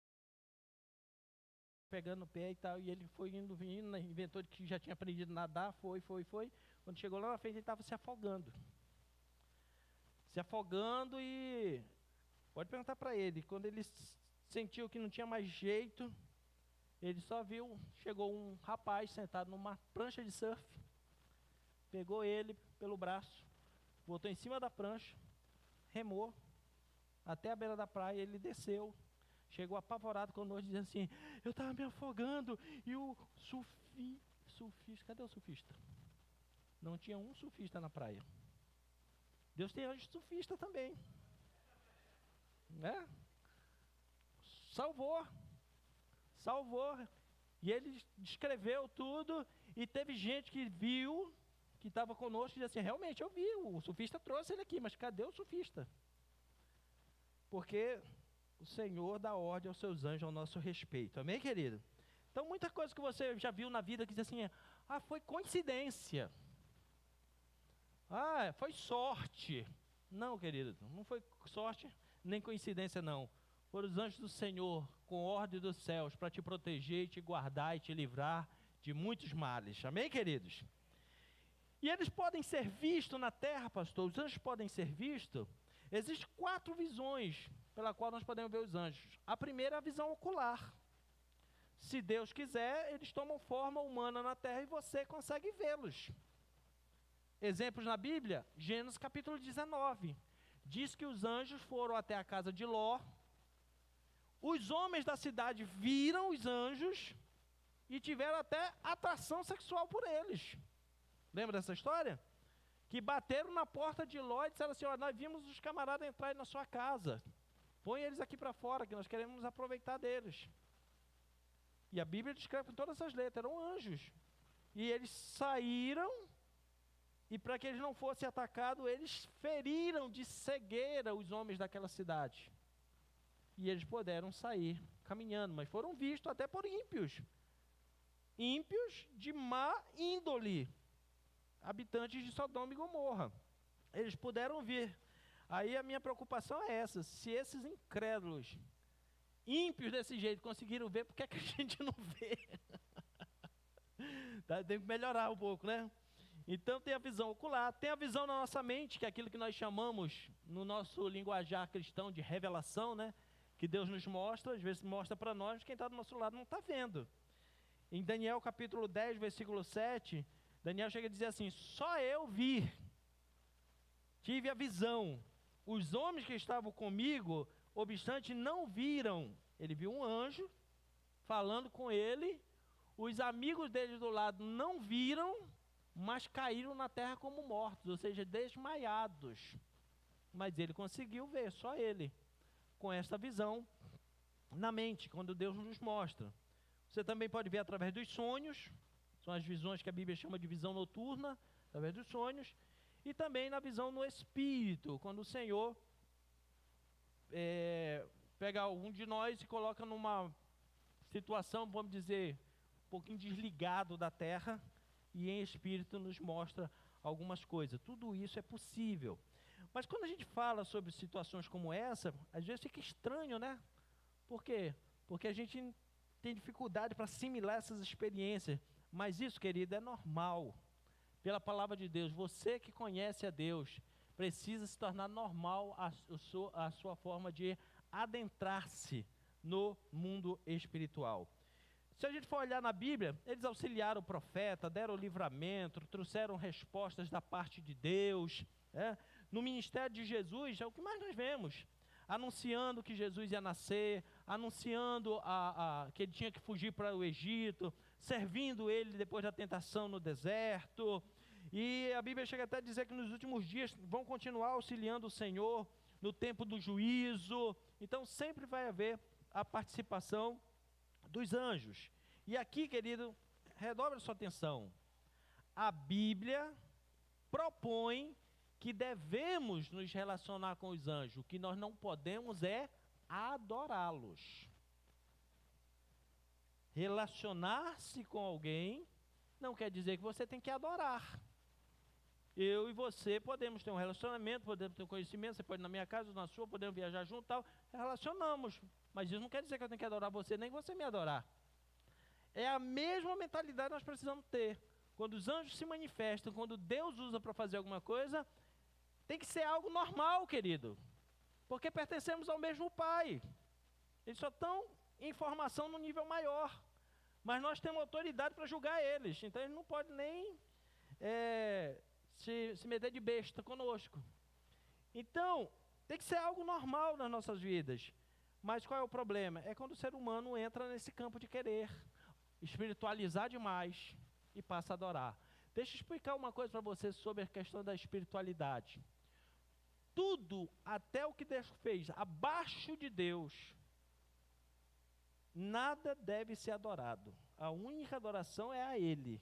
pegando no pé e tal, e ele foi indo, né, inventou que já tinha aprendido a nadar, foi. Quando chegou lá na frente, ele estava se afogando. E pode perguntar para ele, quando ele sentiu que não tinha mais jeito, ele só viu, chegou um rapaz sentado numa prancha de surf, pegou ele pelo braço, botou em cima da prancha, remou até a beira da praia, ele desceu, chegou apavorado conosco, dizendo assim, eu estava me afogando, e o surfista, cadê o surfista? Não tinha um surfista na praia. Deus tem anjo sufista também. Né? Salvou. E ele descreveu tudo, e teve gente que viu, que estava conosco, e disse assim, realmente eu vi, o sufista trouxe ele aqui, mas cadê o sufista? Porque o Senhor dá ordem aos seus anjos ao nosso respeito, amém, querido? Então, muita coisa que você já viu na vida que diz assim, foi coincidência, foi sorte. Não, querido, não foi sorte, nem coincidência não. Foram os anjos do Senhor, com ordem dos céus, para te proteger, te guardar e te livrar de muitos males. Amém, queridos? E eles podem ser vistos na terra, pastor, os anjos podem ser vistos. Existem 4 visões pela qual nós podemos ver os anjos. A primeira é a visão ocular. Se Deus quiser, eles tomam forma humana na terra e você consegue vê-los. Exemplos na Bíblia, Gênesis capítulo 19. Diz que os anjos foram até a casa de Ló. Os homens da cidade viram os anjos e tiveram até atração sexual por eles. Lembra dessa história? Que bateram na porta de Ló e disseram assim, nós vimos os camaradas entrarem na sua casa. Põe eles aqui para fora, que nós queremos nos aproveitar deles. E a Bíblia descreve com todas essas letras, eram anjos. E eles saíram, e para que eles não fossem atacados, eles feriram de cegueira os homens daquela cidade. E eles puderam sair caminhando, mas foram vistos até por ímpios. Ímpios de má índole, habitantes de Sodoma e Gomorra. Eles puderam vir. Aí a minha preocupação é essa, se esses incrédulos, ímpios desse jeito, conseguiram ver, por que é que a gente não vê? Tem que melhorar um pouco, né? Então tem a visão ocular, tem a visão na nossa mente, que é aquilo que nós chamamos, no nosso linguajar cristão, de revelação, né? Que Deus nos mostra, às vezes mostra para nós, quem está do nosso lado não está vendo. Em Daniel capítulo 10, versículo 7, Daniel chega a dizer assim, só eu vi, tive a visão, os homens que estavam comigo, obstante, não viram. Ele viu um anjo falando com ele, os amigos dele do lado não viram, mas caíram na terra como mortos, ou seja, desmaiados. Mas ele conseguiu ver, só ele, com esta visão na mente, quando Deus nos mostra. Você também pode ver através dos sonhos, são as visões que a Bíblia chama de visão noturna, através dos sonhos, e também na visão no espírito, quando o Senhor pega algum de nós e coloca numa situação, vamos dizer, um pouquinho desligado da terra, e em espírito nos mostra algumas coisas. Tudo isso é possível. Mas quando a gente fala sobre situações como essa, às vezes fica estranho, né? Por quê? Porque a gente tem dificuldade para assimilar essas experiências. Mas isso, querido, é normal. Pela palavra de Deus, você que conhece a Deus, precisa se tornar normal a sua forma de adentrar-se no mundo espiritual. Se a gente for olhar na Bíblia, eles auxiliaram o profeta, deram livramento, trouxeram respostas da parte de Deus. No ministério de Jesus, é o que mais nós vemos. Anunciando que Jesus ia nascer, anunciando que ele tinha que fugir para o Egito, servindo ele depois da tentação no deserto. E a Bíblia chega até a dizer que nos últimos dias vão continuar auxiliando o Senhor no tempo do juízo. Então sempre vai haver a participação dos anjos. E aqui, querido, redobre a sua atenção. A Bíblia propõe que devemos nos relacionar com os anjos. O que nós não podemos é adorá-los. Relacionar-se com alguém não quer dizer que você tem que adorar. Eu e você podemos ter um relacionamento, podemos ter um conhecimento, você pode ir na minha casa, na sua, podemos viajar junto e tal, relacionamos. Mas isso não quer dizer que eu tenho que adorar você, nem você me adorar. É a mesma mentalidade que nós precisamos ter. Quando os anjos se manifestam, quando Deus usa para fazer alguma coisa, tem que ser algo normal, querido. Porque pertencemos ao mesmo Pai. Eles só estão em formação no nível maior. Mas nós temos autoridade para julgar eles. Então eles não podem nem se meter de besta conosco. Então, tem que ser algo normal nas nossas vidas. Mas qual é o problema? É quando o ser humano entra nesse campo de querer espiritualizar demais e passa a adorar. Deixa eu explicar uma coisa para você sobre a questão da espiritualidade. tudo, até o que Deus fez, abaixo de Deus, nada deve ser adorado. A única adoração é a Ele.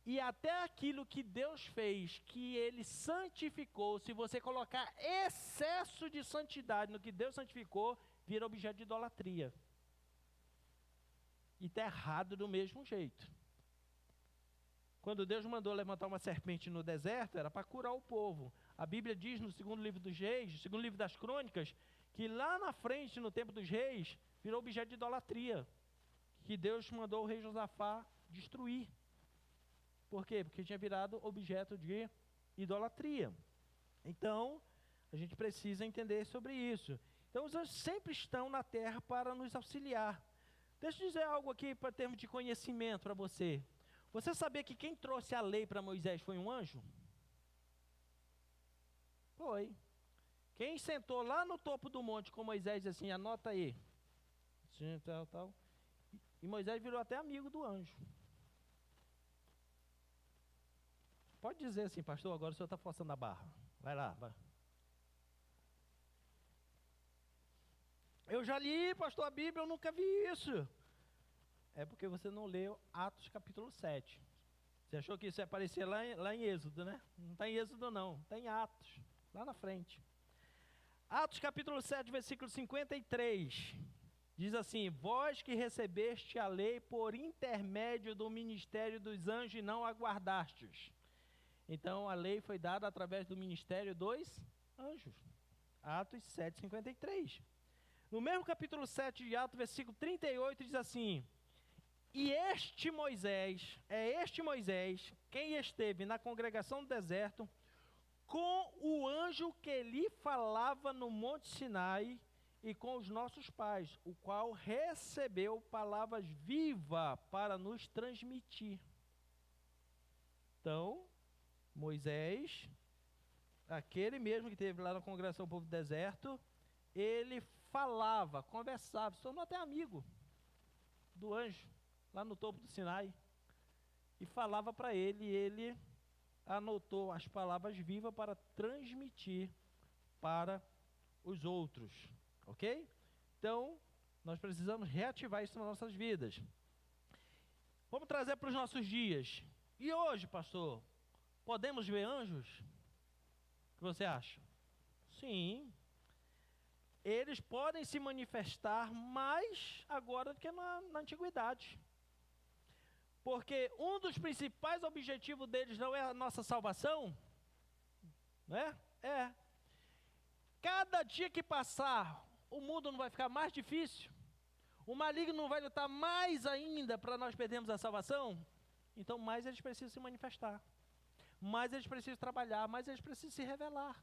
E até aquilo que Deus fez, que Ele santificou, se você colocar excesso de santidade no que Deus santificou, vira objeto de idolatria. E está errado do mesmo jeito. Quando Deus mandou levantar uma serpente no deserto, era para curar o povo. A Bíblia diz no segundo livro dos Reis, segundo livro das Crônicas, que lá na frente, no tempo dos reis, virou objeto de idolatria, que Deus mandou o rei Josafá destruir. Por quê? Porque tinha virado objeto de idolatria. Então, a gente precisa entender sobre isso. Então, os anjos sempre estão na terra para nos auxiliar. Deixa eu dizer algo aqui para termos de conhecimento para você. Você sabia que quem trouxe a lei para Moisés foi um anjo? Foi. Quem sentou lá no topo do monte com Moisés assim, anota aí. Sim, tal, tal. E Moisés virou até amigo do anjo. Pode dizer assim, pastor, agora o senhor está forçando a barra. Vai lá, vai. Eu já li, pastor, a Bíblia, eu nunca vi isso. É porque você não leu Atos capítulo 7. Você achou que isso ia aparecer lá em Êxodo, né? Não está em Êxodo não, está em Atos, lá na frente. Atos capítulo 7, versículo 53. Diz assim: vós que recebeste a lei por intermédio do ministério dos anjos e não aguardastes. Então a lei foi dada através do ministério dos anjos. Atos 7, 53. No mesmo capítulo 7 de Atos, versículo 38, diz assim: e este Moisés, quem esteve na congregação do deserto, com o anjo que lhe falava no monte Sinai e com os nossos pais, o qual recebeu palavras vivas para nos transmitir. Então, Moisés, aquele mesmo que esteve lá na congregação do povo do deserto, ele falava, conversava, se tornou até amigo do anjo, lá no topo do Sinai, e falava para ele, e ele anotou as palavras vivas para transmitir para os outros, ok? Então, nós precisamos reativar isso nas nossas vidas. Vamos trazer para os nossos dias. E hoje, pastor, podemos ver anjos? O que você acha? Sim. Eles podem se manifestar mais agora do que na antiguidade. Porque um dos principais objetivos deles não é a nossa salvação, né? É. Cada dia que passar, o mundo não vai ficar mais difícil? O maligno não vai lutar mais ainda para nós perdermos a salvação? Então mais eles precisam se manifestar. Mais eles precisam trabalhar, mais eles precisam se revelar.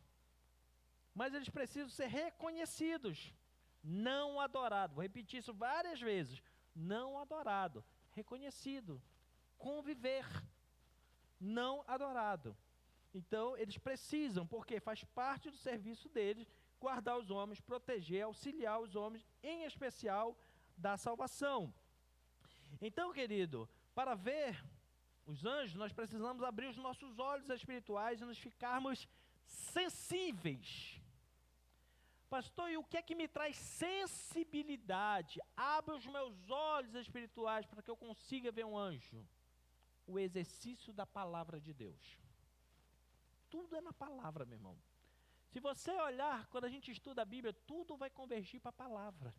Mais eles precisam ser reconhecidos. Não adorado. Vou repetir isso várias vezes. Não adorado. Reconhecido, conviver, não adorado. Então, eles precisam, porque faz parte do serviço deles, guardar os homens, proteger, auxiliar os homens, em especial da salvação. Então, querido, para ver os anjos, nós precisamos abrir os nossos olhos espirituais e nos ficarmos sensíveis. Pastor, e o que é que me traz sensibilidade? Abre os meus olhos espirituais para que eu consiga ver um anjo. O exercício da palavra de Deus. Tudo é na palavra, meu irmão. Se você olhar, quando a gente estuda a Bíblia, tudo vai convergir para a palavra.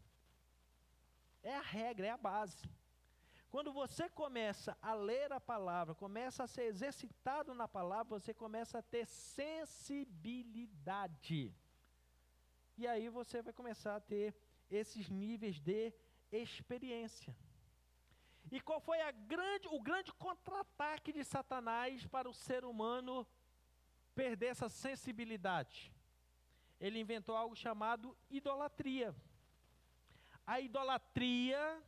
É a regra, é a base. Quando você começa a ler a palavra, começa a ser exercitado na palavra, você começa a ter sensibilidade. E aí você vai começar a ter esses níveis de experiência. E qual foi o grande contra-ataque de Satanás para o ser humano perder essa sensibilidade? Ele inventou algo chamado idolatria. A idolatria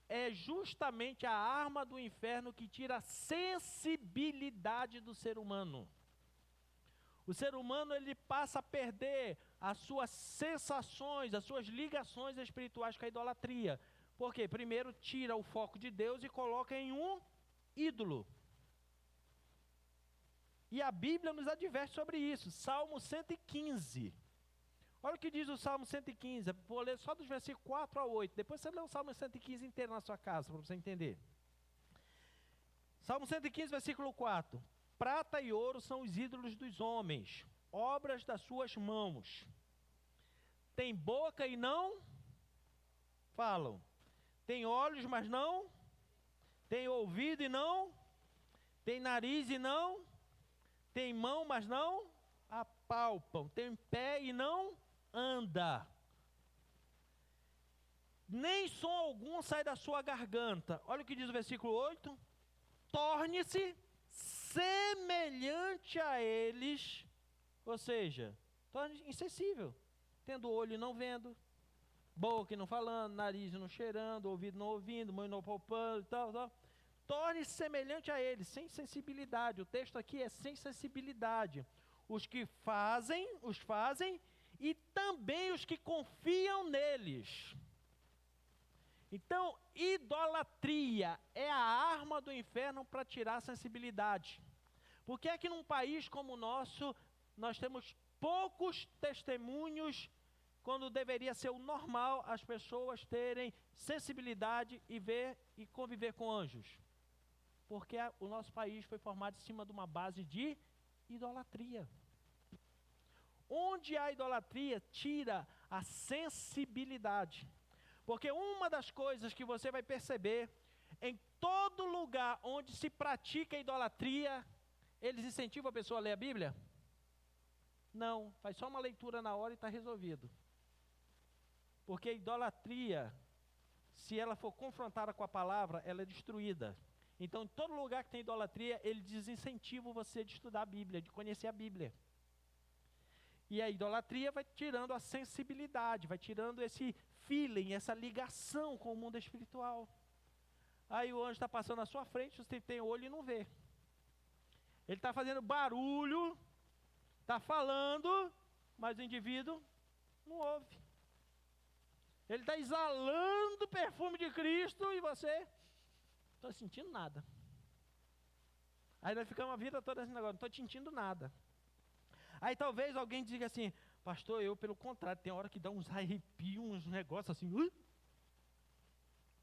é justamente a arma do inferno que tira a sensibilidade do ser humano. O ser humano, ele passa a perder as suas sensações, as suas ligações espirituais com a idolatria. Por quê? Primeiro tira o foco de Deus e coloca em um ídolo. E a Bíblia nos adverte sobre isso. Salmo 115. Olha o que diz o Salmo 115. Vou ler só dos versículos 4 a 8. Depois você lê o Salmo 115 inteiro na sua casa, para você entender. Salmo 115, versículo 4. Prata e ouro são os ídolos dos homens, obras das suas mãos. Tem boca e não falam. Tem olhos, mas não. Tem ouvido e não. Tem nariz e não. Tem mão, mas não apalpam. Tem pé e não anda. Nem som algum sai da sua garganta. Olha o que diz o versículo 8. Torne-se semelhante a eles. Ou seja, torne-se insensível. Tendo olho e não vendo. Boca e não falando. Nariz e não cheirando. Ouvido não ouvindo. Mão e não apalpando e tal. Torne-se semelhante a eles, sem sensibilidade. O texto aqui é sem sensibilidade. Os que fazem, os fazem, e também os que confiam neles. Então, idolatria é a arma do inferno para tirar a sensibilidade. Por que é que num país como o nosso, nós temos poucos testemunhos, quando deveria ser o normal as pessoas terem sensibilidade e ver e conviver com anjos? Porque o nosso país foi formado em cima de uma base de idolatria. Onde há idolatria, tira a sensibilidade. Porque uma das coisas que você vai perceber, em todo lugar onde se pratica idolatria, eles incentivam a pessoa a ler a Bíblia? Não, faz só uma leitura na hora e está resolvido. Porque a idolatria, se ela for confrontada com a palavra, ela é destruída. Então, em todo lugar que tem idolatria, ele desincentiva você de estudar a Bíblia, de conhecer a Bíblia. E a idolatria vai tirando a sensibilidade, vai tirando esse feeling, essa ligação com o mundo espiritual. Aí o anjo está passando na sua frente, você tem olho e não vê. Ele está fazendo barulho, está falando, mas o indivíduo não ouve. Ele está exalando o perfume de Cristo e você... Não estou sentindo nada. Aí nós ficamos a vida toda assim, agora não estou sentindo nada. Aí talvez alguém diga assim, pastor, eu pelo contrário, tem hora que dá uns arrepios, uns negócios assim. Deixa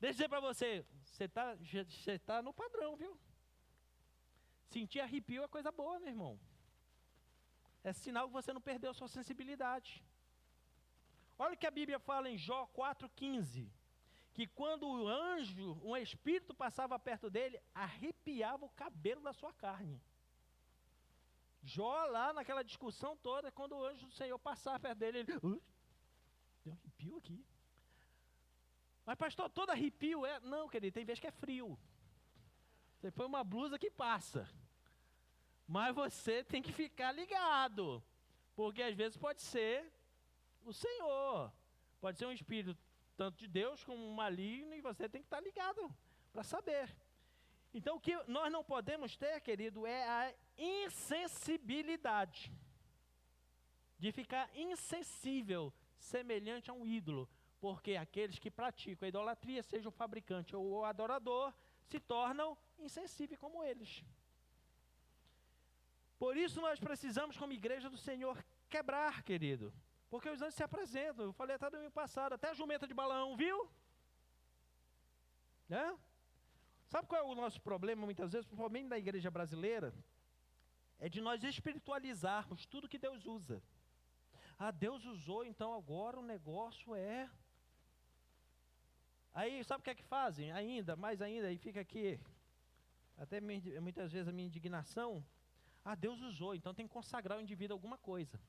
eu dizer para você, você tá no padrão, viu? Sentir arrepio é coisa boa, meu irmão. É sinal que você não perdeu sua sensibilidade. Olha o que a Bíblia fala em Jó 4,15. Que quando o anjo, um espírito passava perto dele, arrepiava o cabelo da sua carne. Jó lá naquela discussão toda, quando o anjo do Senhor passava perto dele, ele... deu um arrepio aqui. Mas pastor, todo arrepio é... Não, querido, tem vezes que é frio. Você põe uma blusa que passa. Mas você tem que ficar ligado. Porque às vezes pode ser o Senhor. Pode ser um espírito tanto de Deus como um maligno, e você tem que estar ligado para saber. Então o que nós não podemos ter, querido, é a insensibilidade. De ficar insensível, semelhante a um ídolo. Porque aqueles que praticam a idolatria, seja o fabricante ou o adorador, se tornam insensíveis como eles. Por isso nós precisamos, como igreja do Senhor, quebrar, querido. Porque os anjos se apresentam. Eu falei até no domingo passado, até a jumenta de Balaão, viu? Né? Sabe qual é o nosso problema muitas vezes, principalmente da igreja brasileira? É de nós espiritualizarmos tudo que Deus usa. Ah, Deus usou, então agora o negócio é... Aí, sabe o que é que fazem? Mais ainda, aí fica aqui, até muitas vezes a minha indignação. Ah, Deus usou, então tem que consagrar o indivíduo a alguma coisa.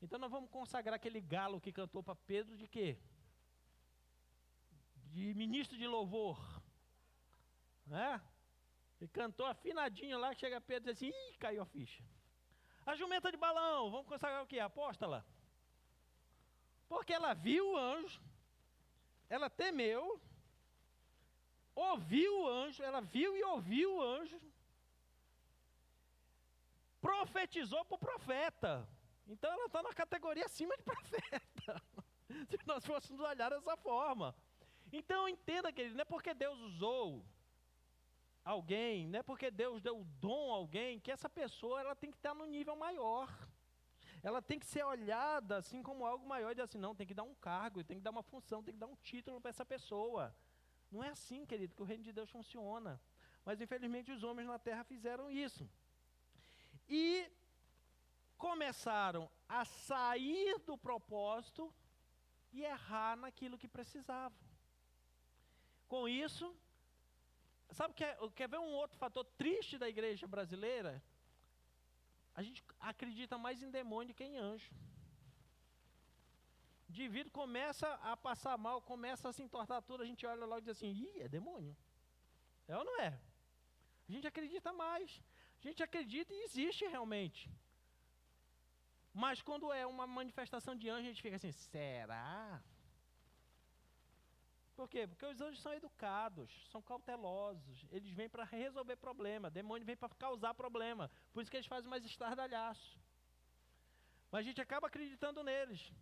Então nós vamos consagrar aquele galo que cantou para Pedro de quê? De ministro de louvor. Né? Ele cantou afinadinho lá, que chega Pedro e diz assim, ih, caiu a ficha. A jumenta de Balaão, vamos consagrar o quê? A apóstola? Porque ela viu o anjo, ela temeu, ouviu o anjo, ela viu e ouviu o anjo, profetizou para o profeta. Então ela está na categoria acima de profeta. Se nós fôssemos olhar dessa forma. Então entenda, querido, não é porque Deus usou alguém, não é porque Deus deu o dom a alguém, que essa pessoa ela tem que estar no nível maior. Ela tem que ser olhada assim como algo maior e dizer assim, não, tem que dar um cargo, tem que dar uma função, tem que dar um título para essa pessoa. Não é assim, querido, que o reino de Deus funciona. Mas infelizmente os homens na terra fizeram isso. E começaram a sair do propósito e errar naquilo que precisavam. Com isso, sabe, quer ver um outro fator triste da igreja brasileira? A gente acredita mais em demônio que em anjo. O indivíduo começa a passar mal, começa a se entortar tudo, a gente olha logo e diz assim, ih, é demônio. É ou não é? A gente acredita mais. A gente acredita e existe realmente. Mas quando é uma manifestação de anjo, a gente fica assim, será? Por quê? Porque os anjos são educados, são cautelosos, eles vêm para resolver problema, demônio vem para causar problema, por isso que eles fazem mais estardalhaço. Mas a gente acaba acreditando neles.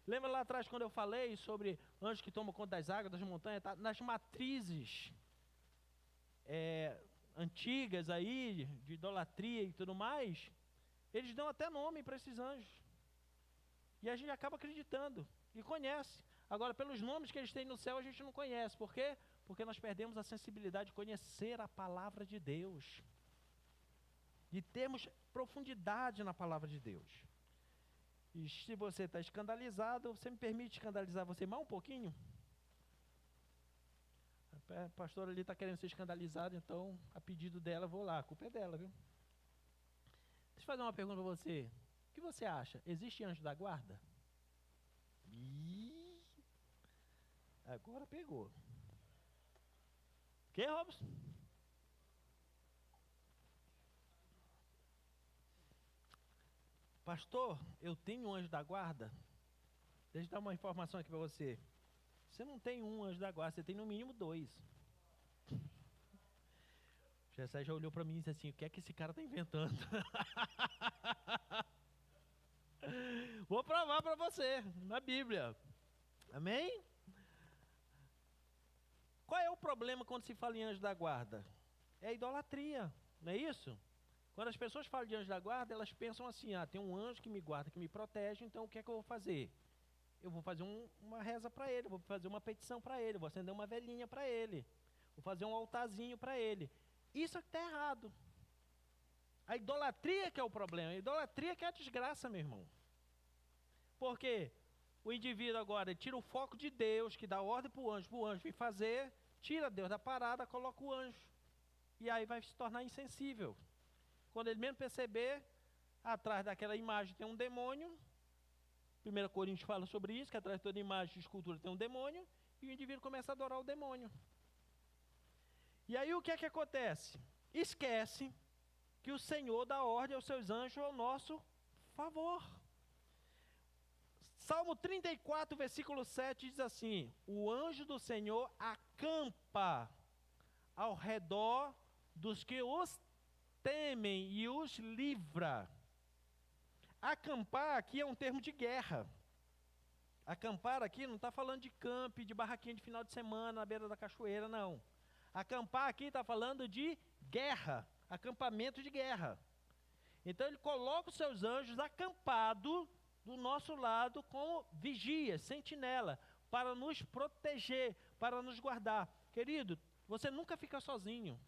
Lembra lá atrás quando eu falei sobre anjos que tomam conta das águas, das montanhas, tá? Nas matrizes antigas aí, de idolatria e tudo mais, eles dão até nome para esses anjos. E a gente acaba acreditando e conhece. Agora, pelos nomes que eles têm no céu, a gente não conhece. Por quê? Porque nós perdemos a sensibilidade de conhecer a palavra de Deus. De termos profundidade na palavra de Deus. E se você está escandalizado, você me permite escandalizar você mais um pouquinho? A pastora ali está querendo ser escandalizada, então, a pedido dela, eu vou lá. A culpa é dela, viu? Deixa eu fazer uma pergunta para você. O que você acha? Existe anjo da guarda? Ih, agora pegou. O que, Robson? Pastor, eu tenho um anjo da guarda? Deixa eu dar uma informação aqui para você. Você não tem um anjo da guarda, você tem no mínimo 2. O Gessé já olhou para mim e disse assim, o que é que esse cara está inventando? Vou provar para você, na Bíblia. Amém? Qual é o problema quando se fala em anjo da guarda? É a idolatria, não é isso? Quando as pessoas falam de anjo da guarda, elas pensam assim, tem um anjo que me guarda, que me protege, então o que é que eu vou fazer? Eu vou fazer uma reza para ele, vou fazer uma petição para ele, vou acender uma velhinha para ele, vou fazer um altarzinho para ele. Isso é que está errado. A idolatria que é o problema, a idolatria que é a desgraça, meu irmão. Porque o indivíduo agora tira o foco de Deus, que dá ordem para o anjo vir fazer, tira Deus da parada, coloca o anjo. E aí vai se tornar insensível. Quando ele mesmo perceber, atrás daquela imagem tem um demônio. 1 Coríntios fala sobre isso, que atrás de toda imagem de escultura tem um demônio, e o indivíduo começa a adorar o demônio. E aí o que é que acontece? Esquece que o Senhor dá ordem aos seus anjos ao nosso favor. Salmo 34, versículo 7 diz assim, o anjo do Senhor acampa ao redor dos que os temem e os livra. Acampar aqui é um termo de guerra. Acampar aqui não está falando de camp, de barraquinha de final de semana na beira da cachoeira, não. Acampar aqui está falando de guerra, acampamento de guerra. Então ele coloca os seus anjos acampados do nosso lado como vigia, sentinela, para nos proteger, para nos guardar. Querido, você nunca fica sozinho.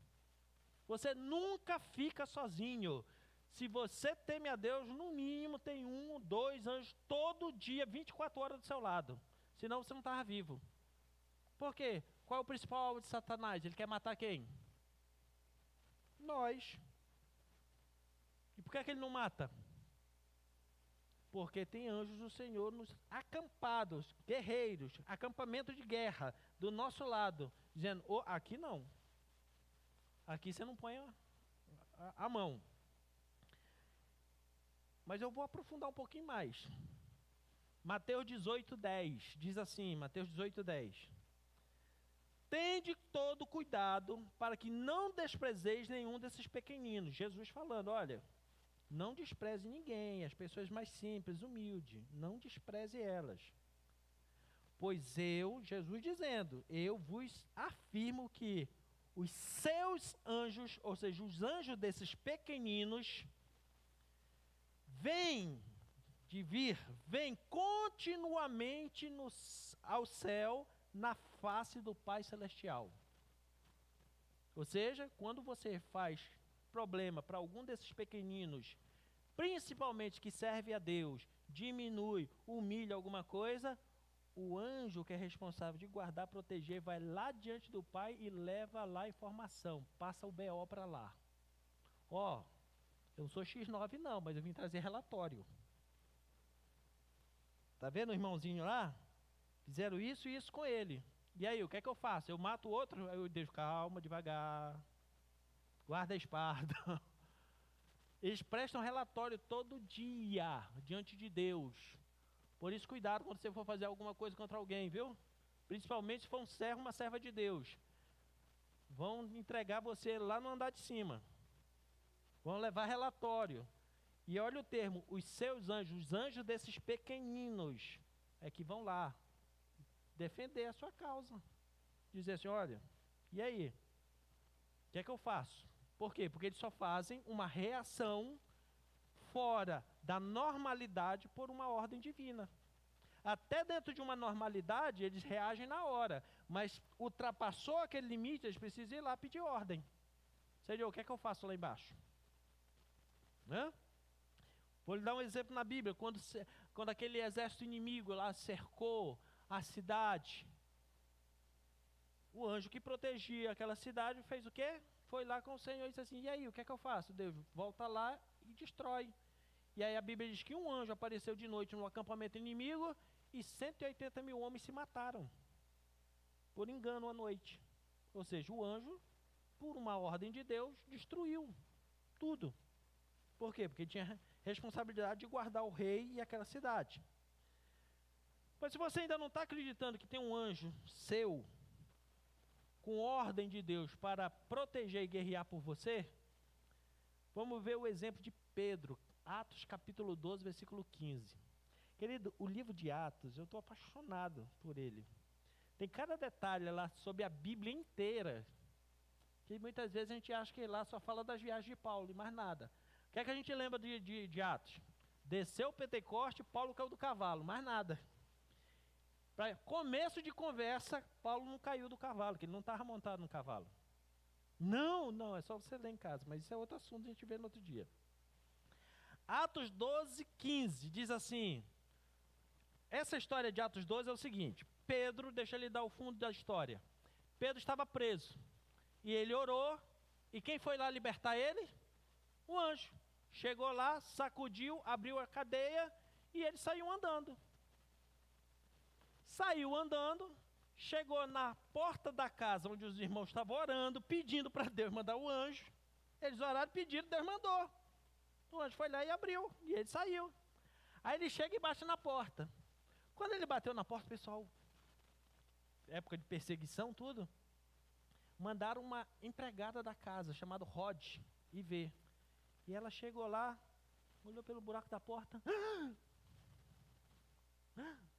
Você nunca fica sozinho. Se você teme a Deus, no mínimo tem 1, 2 anjos todo dia, 24 horas do seu lado. Senão você não estava vivo. Por quê? Qual é o principal alvo de Satanás? Ele quer matar quem? Nós. E por que é que ele não mata? Porque tem anjos do Senhor nos acampados, guerreiros, acampamento de guerra, do nosso lado, dizendo, aqui não. Aqui você não põe a mão. Mas eu vou aprofundar um pouquinho mais. Mateus 18:10, diz assim, Mateus 18:10. Tende todo cuidado para que não desprezeis nenhum desses pequeninos. Jesus falando, olha, não despreze ninguém, as pessoas mais simples, humildes, não despreze elas. Pois Jesus dizendo, eu vos afirmo que os seus anjos, ou seja, os anjos desses pequeninos, vêm continuamente ao céu na face do Pai Celestial. Ou seja, quando você faz problema para algum desses pequeninos, principalmente que serve a Deus, diminui, humilha alguma coisa, o anjo que é responsável de guardar, proteger, vai lá diante do Pai e leva lá a informação, passa o BO para lá. Ó, eu não sou X9 não, mas eu vim trazer relatório. Tá vendo o irmãozinho lá? Fizeram isso e isso com ele. E aí, o que é que eu faço? Eu mato o outro? Aí eu deixo, calma, devagar. Guarda a espada. Eles prestam relatório todo dia diante de Deus. Por isso, cuidado quando você for fazer alguma coisa contra alguém, viu? Principalmente se for um servo, uma serva de Deus. Vão entregar você lá no andar de cima. Vão levar relatório. E olha o termo, os seus anjos, os anjos desses pequeninos, é que vão lá defender a sua causa. Dizer assim, olha, e aí? O que é que eu faço? Por quê? Porque eles só fazem uma reação fora da normalidade por uma ordem divina. Até dentro de uma normalidade, eles reagem na hora, mas ultrapassou aquele limite, eles precisam ir lá pedir ordem. Senhor, o que é que eu faço lá embaixo? Hã? Vou lhe dar um exemplo na Bíblia, quando aquele exército inimigo lá cercou a cidade, o anjo que protegia aquela cidade fez o quê? Foi lá com o Senhor e disse assim, e aí, o que é que eu faço? Deus, volta lá e destrói. E aí a Bíblia diz que um anjo apareceu de noite no acampamento inimigo e 180 mil homens se mataram, por engano à noite. Ou seja, o anjo, por uma ordem de Deus, destruiu tudo. Por quê? Porque tinha responsabilidade de guardar o rei e aquela cidade. Mas se você ainda não está acreditando que tem um anjo seu, com ordem de Deus para proteger e guerrear por você, vamos ver o exemplo de Pedro, Atos capítulo 12, versículo 15. Querido, o livro de Atos, eu estou apaixonado por ele. Tem cada detalhe lá sobre a Bíblia inteira, que muitas vezes a gente acha que lá só fala das viagens de Paulo e mais nada. O que é que a gente lembra de Atos? Desceu o Pentecoste, Paulo caiu do cavalo, mais nada. Para começo de conversa, Paulo não caiu do cavalo, que ele não estava montado no cavalo. Não, é só você ler em casa, mas isso é outro assunto, a gente vê no outro dia. Atos 12, 15, diz assim, essa história de Atos 12 é o seguinte, Pedro, deixa ele dar o fundo da história. Pedro estava preso, e ele orou, e quem foi lá libertar ele? O anjo. Chegou lá, sacudiu, abriu a cadeia, e ele saiu andando. Saiu andando, chegou na porta da casa onde os irmãos estavam orando, pedindo para Deus mandar o anjo. Eles oraram, pediram, Deus mandou. O anjo foi lá e abriu, e ele saiu. Aí ele chega e bate na porta. Quando ele bateu na porta, pessoal, época de perseguição, tudo, mandaram uma empregada da casa, chamada Rod, ir ver. E ela chegou lá, olhou pelo buraco da porta,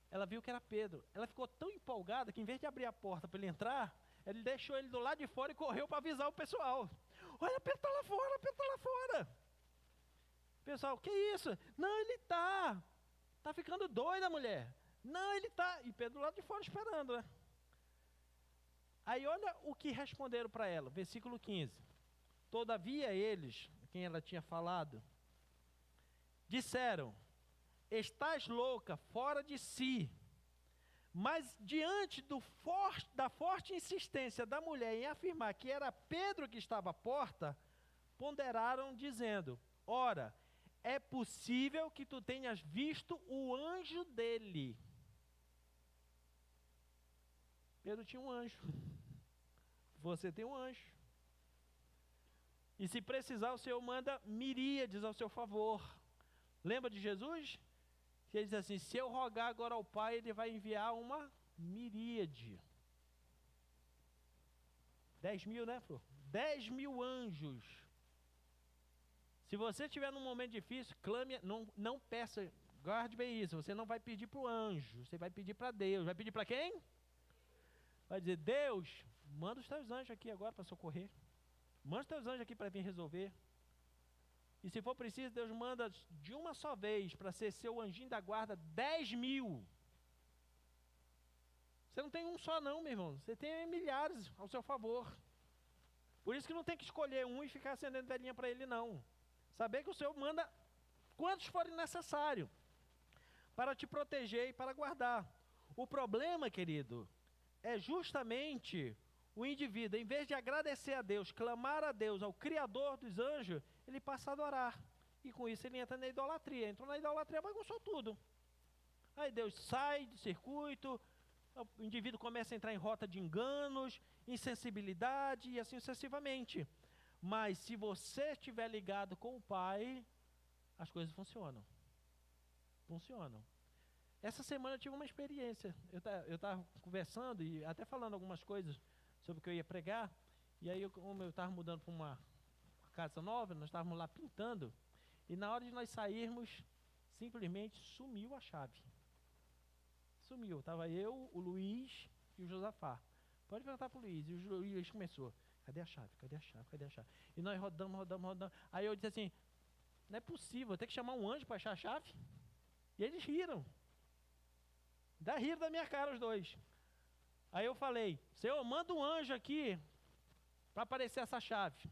ela viu que era Pedro. Ela ficou tão empolgada que em vez de abrir a porta para ele entrar, ele deixou ele do lado de fora e correu para avisar o pessoal. Olha, Pedro está lá fora, Pedro está lá fora. Pessoal, que isso? Não, ele está ficando doida, mulher. Não, ele está. E Pedro do lado de fora esperando, né? Aí olha o que responderam para ela, versículo 15. Todavia eles, quem ela tinha falado, disseram, estás louca, fora de si. Mas diante da forte insistência da mulher em afirmar que era Pedro que estava à porta, ponderaram dizendo, ora, é possível que tu tenhas visto o anjo dele. Pedro tinha um anjo. Você tem um anjo. E se precisar, o Senhor manda miríades ao seu favor. Lembra de Jesus? Que ele diz assim, se eu rogar agora ao Pai, ele vai enviar uma miríade. 10 mil, né, Flor? 10 mil anjos. Se você estiver num momento difícil, clame, não peça, guarde bem isso, você não vai pedir para o anjo, você vai pedir para Deus. Vai pedir para quem? Vai dizer, Deus, manda os teus anjos aqui agora para socorrer. Manda os teus anjos aqui para vir resolver. E se for preciso, Deus manda de uma só vez para ser seu anjinho da guarda 10.000. Você não tem um só não, meu irmão. Você tem milhares ao seu favor. Por isso que não tem que escolher um e ficar acendendo velhinha para ele, não. Saber que o Senhor manda quantos forem necessários para te proteger e para guardar. O problema, querido, é justamente o indivíduo, em vez de agradecer a Deus, clamar a Deus, ao Criador dos anjos, ele passa a adorar. E com isso ele entra na idolatria. Entrou na idolatria, bagunçou tudo. Aí Deus sai do circuito, o indivíduo começa a entrar em rota de enganos, insensibilidade e assim sucessivamente. Mas se você estiver ligado com o Pai, as coisas funcionam. Funcionam. Essa semana eu tive uma experiência. Eu estava conversando e até falando algumas coisas sobre o que eu ia pregar. E aí, como eu estava mudando para uma casa nova, nós estávamos lá pintando. E na hora de nós sairmos, simplesmente sumiu a chave. Sumiu. Estava eu, o Luiz e o Josafá. Pode perguntar para o Luiz. E o Luiz começou. Cadê a chave? Cadê a chave? Cadê a chave? E nós rodamos. Aí eu disse assim, não é possível, eu tenho que chamar um anjo para achar a chave? E eles riram. Riram da minha cara os dois. Aí eu falei, Senhor, manda um anjo aqui para aparecer essa chave.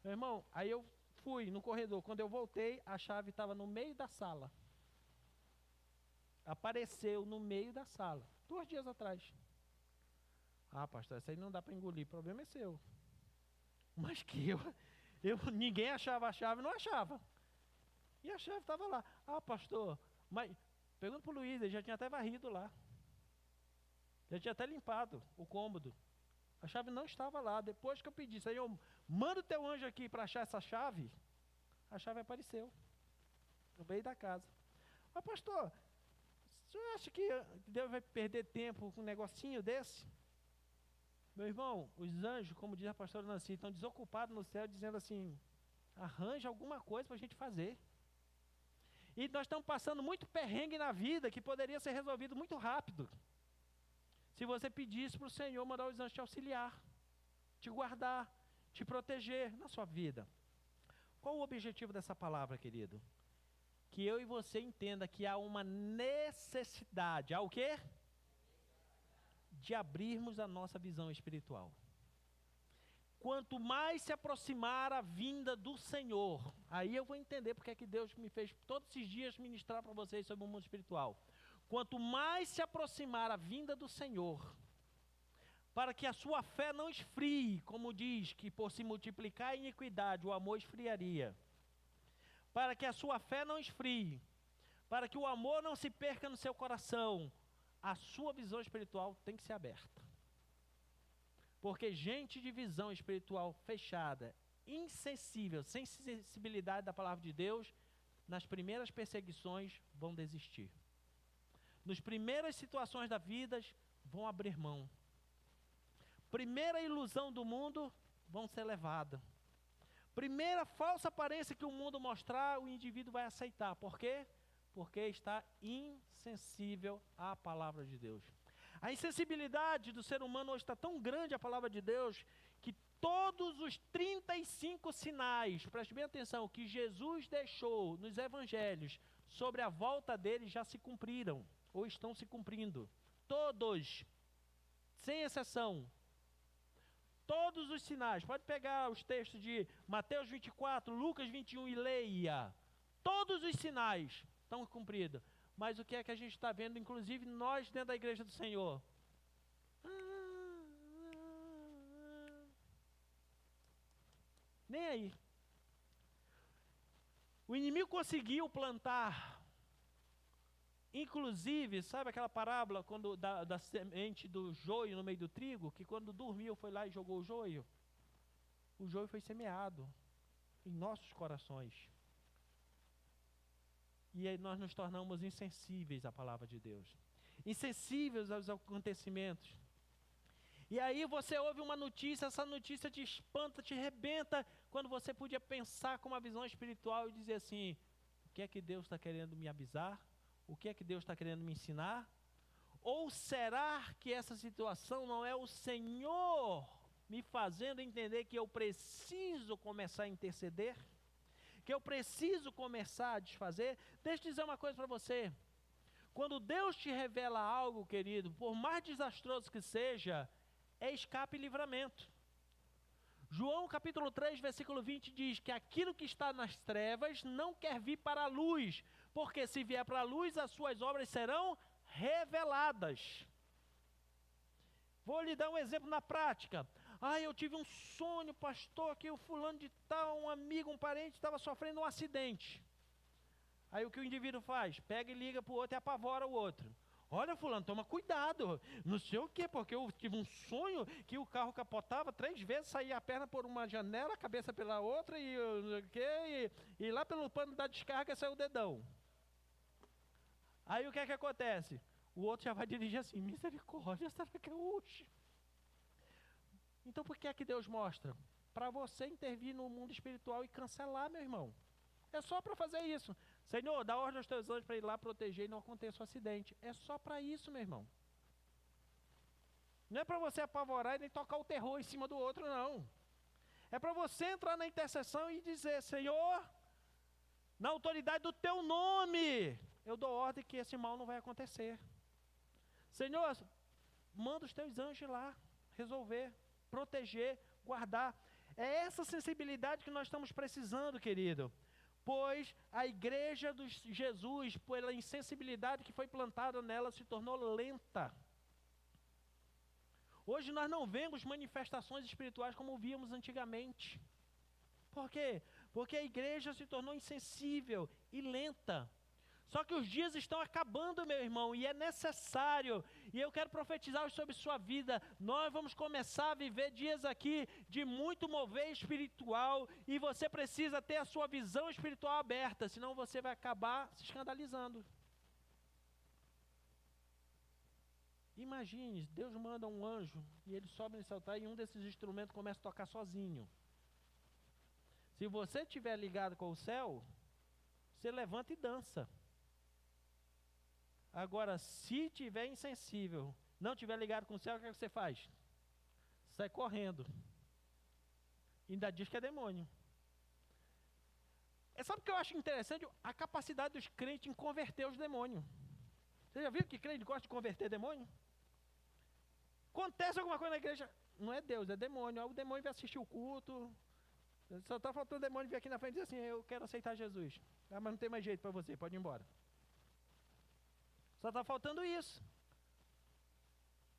Meu irmão, aí eu fui no corredor. Quando eu voltei, a chave estava no meio da sala. Apareceu no meio da sala. 2 dias atrás. Ah, pastor, isso aí não dá para engolir. O problema é seu. Mas que ninguém achava a chave, não achava. E a chave estava lá. Ah, pastor, mas pergunta para o Luiz, ele já tinha até varrido lá. Já tinha até limpado o cômodo. A chave não estava lá. Depois que eu pedi, Senhor, manda o teu anjo aqui para achar essa chave, a chave apareceu. No meio da casa. Mas pastor, o senhor acha que Deus vai perder tempo com um negocinho desse? Meu irmão, os anjos, como diz a pastora Nancy, estão desocupados no céu, dizendo assim, arranja alguma coisa para a gente fazer. E nós estamos passando muito perrengue na vida, que poderia ser resolvido muito rápido. Se você pedisse para o Senhor mandar os anjos te auxiliar, te guardar, te proteger na sua vida. Qual o objetivo dessa palavra, querido? Que eu e você entenda que há uma necessidade. Há o quê? De abrirmos a nossa visão espiritual. Quanto mais se aproximar a vinda do Senhor, aí eu vou entender porque é que Deus me fez todos esses dias ministrar para vocês sobre o mundo espiritual. Quanto mais se aproximar a vinda do Senhor, para que a sua fé não esfrie, como diz que por se multiplicar a iniquidade o amor esfriaria, para que a sua fé não esfrie, para que o amor não se perca no seu coração, a sua visão espiritual tem que ser aberta. Porque gente de visão espiritual fechada, insensível, sem sensibilidade da palavra de Deus, nas primeiras perseguições vão desistir. Nas primeiras situações da vida, vão abrir mão. Primeira ilusão do mundo, vão ser levadas. Primeira falsa aparência que o mundo mostrar, o indivíduo vai aceitar. Por quê? Porque está insensível à palavra de Deus. A insensibilidade do ser humano hoje está tão grande à palavra de Deus, que todos os 35 sinais, preste bem atenção, que Jesus deixou nos evangelhos sobre a volta dele já se cumpriram, ou estão se cumprindo. Todos, sem exceção. Todos os sinais, pode pegar os textos de Mateus 24, Lucas 21 e leia. Todos os sinais estão cumpridos. Mas o que é que a gente está vendo, inclusive nós dentro da igreja do Senhor? Nem aí. O inimigo conseguiu plantar, inclusive, sabe aquela parábola quando, da semente do joio no meio do trigo, que quando dormiu foi lá e jogou o joio foi semeado em nossos corações. E aí nós nos tornamos insensíveis à palavra de Deus. Insensíveis aos acontecimentos. E aí você ouve uma notícia, essa notícia te espanta, te rebenta, quando você podia pensar com uma visão espiritual e dizer assim, o que é que Deus está querendo me avisar? O que é que Deus está querendo me ensinar? Ou será que essa situação não é o Senhor me fazendo entender que eu preciso começar a interceder? Que eu preciso começar a desfazer? Deixa eu dizer uma coisa para você. Quando Deus te revela algo, querido, por mais desastroso que seja, é escape e livramento. João capítulo 3, versículo 20 diz que aquilo que está nas trevas não quer vir para a luz, porque se vier para a luz, as suas obras serão reveladas. Vou lhe dar um exemplo na prática. Eu tive um sonho, pastor, que o fulano de tal, um amigo, um parente, estava sofrendo um acidente. Aí o que o indivíduo faz? Pega e liga para o outro e apavora o outro. Olha, fulano, toma cuidado, não sei o quê, porque eu tive um sonho que o carro capotava 3 vezes, saía a perna por uma janela, a cabeça pela outra, e não sei o quê, e lá pelo pano da descarga saiu o dedão. Aí o que é que acontece? O outro já vai dirigir assim, misericórdia, será que é hoje? Então por que é que Deus mostra? Para você intervir no mundo espiritual e cancelar, meu irmão. É só para fazer isso. Senhor, dá ordem aos teus anjos para ir lá proteger e não aconteça o acidente. É só para isso, meu irmão. Não é para você apavorar e nem tocar o terror em cima do outro, não. É para você entrar na intercessão e dizer, Senhor, na autoridade do teu nome, eu dou ordem que esse mal não vai acontecer. Senhor, manda os teus anjos lá resolver, proteger, guardar. É essa sensibilidade que nós estamos precisando, querido. Pois a igreja de Jesus, pela insensibilidade que foi plantada nela, se tornou lenta. Hoje nós não vemos manifestações espirituais como víamos antigamente. Por quê? Porque a igreja se tornou insensível e lenta. Só que os dias estão acabando, meu irmão, e é necessário, e eu quero profetizar sobre sua vida, nós vamos começar a viver dias aqui de muito mover espiritual, e você precisa ter a sua visão espiritual aberta, senão você vai acabar se escandalizando. Imagine, Deus manda um anjo, e ele sobe nesse altar, e um desses instrumentos começa a tocar sozinho. Se você estiver ligado com o céu, você levanta e dança. Agora, se tiver insensível, não tiver ligado com o céu, o que é que você faz? Sai correndo. Ainda diz que é demônio. Sabe o que eu acho interessante? A capacidade dos crentes em converter os demônios. Você já viu que crente gosta de converter demônio? Acontece alguma coisa na igreja, não é Deus, é demônio. O demônio vai assistir o culto. Só está faltando o demônio vir aqui na frente e dizer assim, eu quero aceitar Jesus. Mas não tem mais jeito para você, pode ir embora. Só está faltando isso.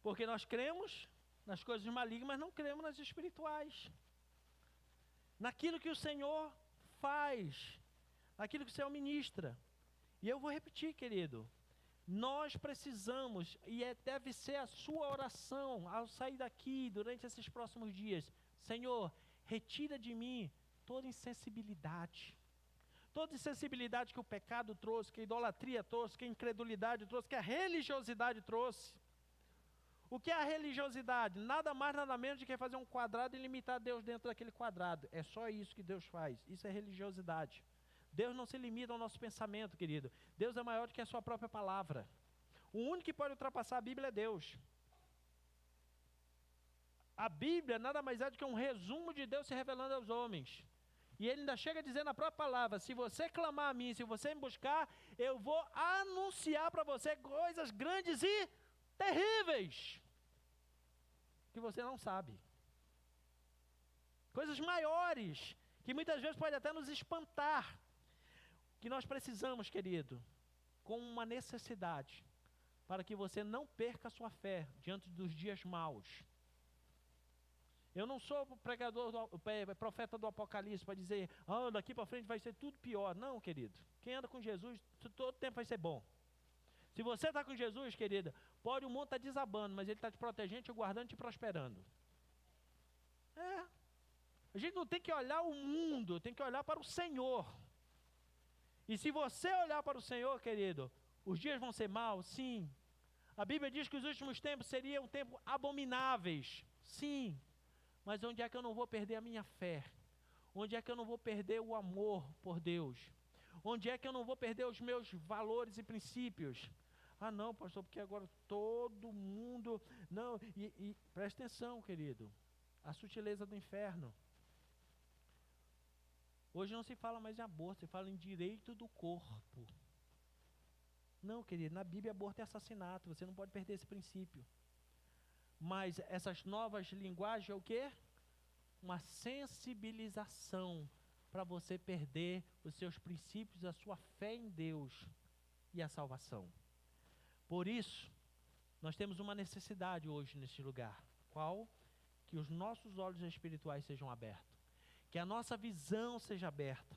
Porque nós cremos nas coisas malignas, mas não cremos nas espirituais. Naquilo que o Senhor faz. Naquilo que o Senhor ministra. E eu vou repetir, querido. Nós precisamos, e deve ser a sua oração, ao sair daqui, durante esses próximos dias. Senhor, retira de mim toda insensibilidade. Toda insensibilidade que o pecado trouxe, que a idolatria trouxe, que a incredulidade trouxe, que a religiosidade trouxe. O que é a religiosidade? Nada mais, nada menos do que fazer um quadrado e limitar Deus dentro daquele quadrado. É só isso que Deus faz. Isso é religiosidade. Deus não se limita ao nosso pensamento, querido. Deus é maior do que a sua própria palavra. O único que pode ultrapassar a Bíblia é Deus. A Bíblia nada mais é do que um resumo de Deus se revelando aos homens. E ele ainda chega a dizer na própria palavra, se você clamar a mim, se você me buscar, eu vou anunciar para você coisas grandes e terríveis, que você não sabe. Coisas maiores, que muitas vezes pode até nos espantar. Que nós precisamos, querido, com uma necessidade, para que você não perca a sua fé diante dos dias maus. Eu não sou profeta do Apocalipse para dizer, daqui para frente vai ser tudo pior. Não, querido. Quem anda com Jesus, todo tempo vai ser bom. Se você está com Jesus, querida, pode o mundo estar desabando, mas Ele está te protegendo, te guardando, te prosperando. A gente não tem que olhar o mundo, tem que olhar para o Senhor. E se você olhar para o Senhor, querido, os dias vão ser maus, sim. A Bíblia diz que os últimos tempos seriam tempos abomináveis, sim. Mas onde é que eu não vou perder a minha fé? Onde é que eu não vou perder o amor por Deus? Onde é que eu não vou perder os meus valores e princípios? Ah, não, pastor, porque agora todo mundo... Não, e presta atenção, querido. A sutileza do inferno. Hoje não se fala mais em aborto, se fala em direito do corpo. Não, querido, na Bíblia aborto é assassinato, você não pode perder esse princípio. Mas essas novas linguagens é o quê? Uma sensibilização para você perder os seus princípios, a sua fé em Deus e a salvação. Por isso, nós temos uma necessidade hoje neste lugar. Qual? Que os nossos olhos espirituais sejam abertos. Que a nossa visão seja aberta.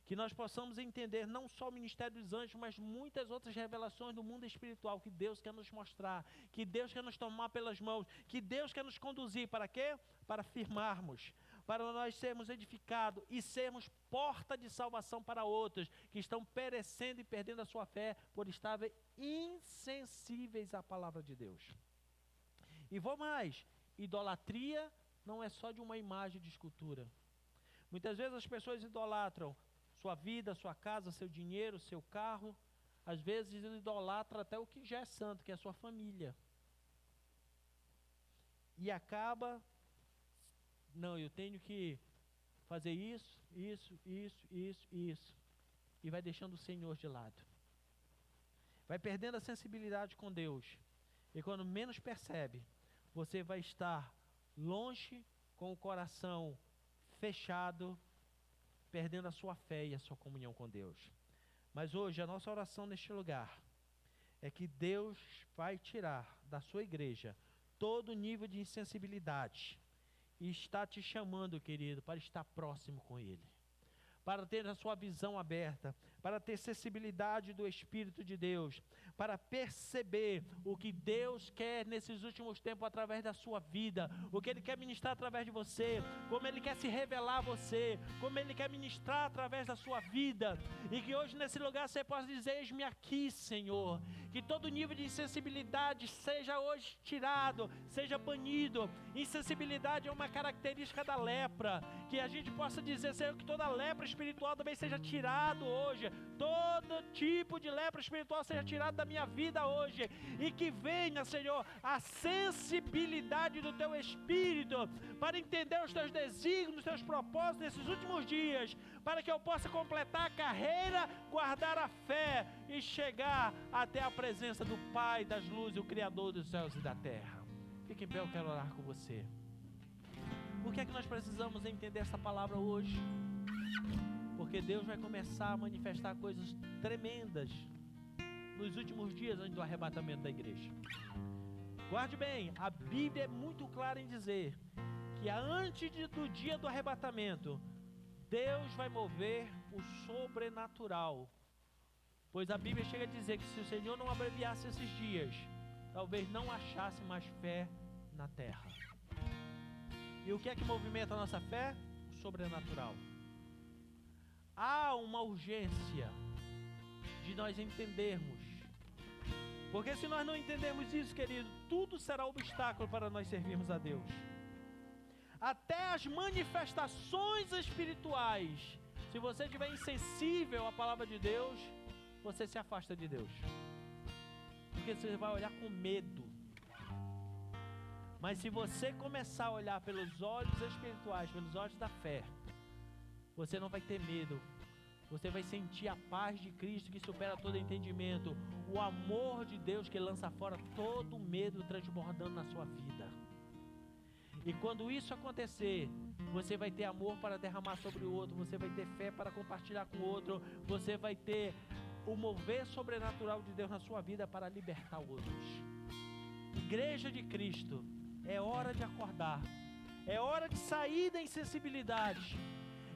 Que nós possamos entender não só o ministério dos anjos, mas muitas outras revelações do mundo espiritual que Deus quer nos mostrar, que Deus quer nos tomar pelas mãos, que Deus quer nos conduzir. Para quê? Para firmarmos, para nós sermos edificados e sermos porta de salvação para outros que estão perecendo e perdendo a sua fé por estarem insensíveis à palavra de Deus. E vou mais, idolatria não é só de uma imagem de escultura. Muitas vezes as pessoas idolatram sua vida, sua casa, seu dinheiro, seu carro. Às vezes idolatra até o que já é santo, que é a sua família. E acaba, não, eu tenho que fazer isso. E vai deixando o Senhor de lado. Vai perdendo a sensibilidade com Deus. E quando menos percebe, você vai estar longe com o coração fechado, perdendo a sua fé e a sua comunhão com Deus. Mas hoje a nossa oração neste lugar é que Deus vai tirar da sua igreja todo nível de insensibilidade e está te chamando, querido, para estar próximo com Ele, para ter a sua visão aberta, para ter sensibilidade do Espírito de Deus, para perceber o que Deus quer nesses últimos tempos através da sua vida, o que Ele quer ministrar através de você, como Ele quer se revelar a você, como Ele quer ministrar através da sua vida, e que hoje nesse lugar você possa dizer: eis-me aqui, Senhor, que todo nível de insensibilidade seja hoje tirado, seja banido. Insensibilidade é uma característica da lepra, que a gente possa dizer, Senhor, que toda lepra espiritual também seja tirado hoje, todo tipo de lepra espiritual seja tirado da minha vida hoje, e que venha, Senhor, a sensibilidade do Teu Espírito, para entender os Teus desígnios, os Teus propósitos nesses últimos dias, para que eu possa completar a carreira, guardar a fé e chegar até a presença do Pai das luzes, o Criador dos céus e da terra. Fique em pé, eu quero orar com você. Por que é que nós precisamos entender essa palavra hoje? Porque Deus vai começar a manifestar coisas tremendas nos últimos dias antes do arrebatamento da igreja. Guarde bem, a Bíblia é muito clara em dizer que antes do dia do arrebatamento, Deus vai mover o sobrenatural. Pois a Bíblia chega a dizer que se o Senhor não abreviasse esses dias, talvez não achasse mais fé na terra. E o que é que movimenta a nossa fé? O sobrenatural. Há uma urgência de nós entendermos. Porque se nós não entendermos isso, querido, tudo será obstáculo para nós servirmos a Deus. Até as manifestações espirituais, se você estiver insensível à palavra de Deus, você se afasta de Deus. Porque você vai olhar com medo. Mas se você começar a olhar pelos olhos espirituais, pelos olhos da fé, você não vai ter medo. Você vai sentir a paz de Cristo que supera todo entendimento. O amor de Deus que lança fora todo medo transbordando na sua vida. E quando isso acontecer, você vai ter amor para derramar sobre o outro. Você vai ter fé para compartilhar com o outro. Você vai ter o mover sobrenatural de Deus na sua vida para libertar outros. Igreja de Cristo, é hora de acordar. É hora de sair da insensibilidade.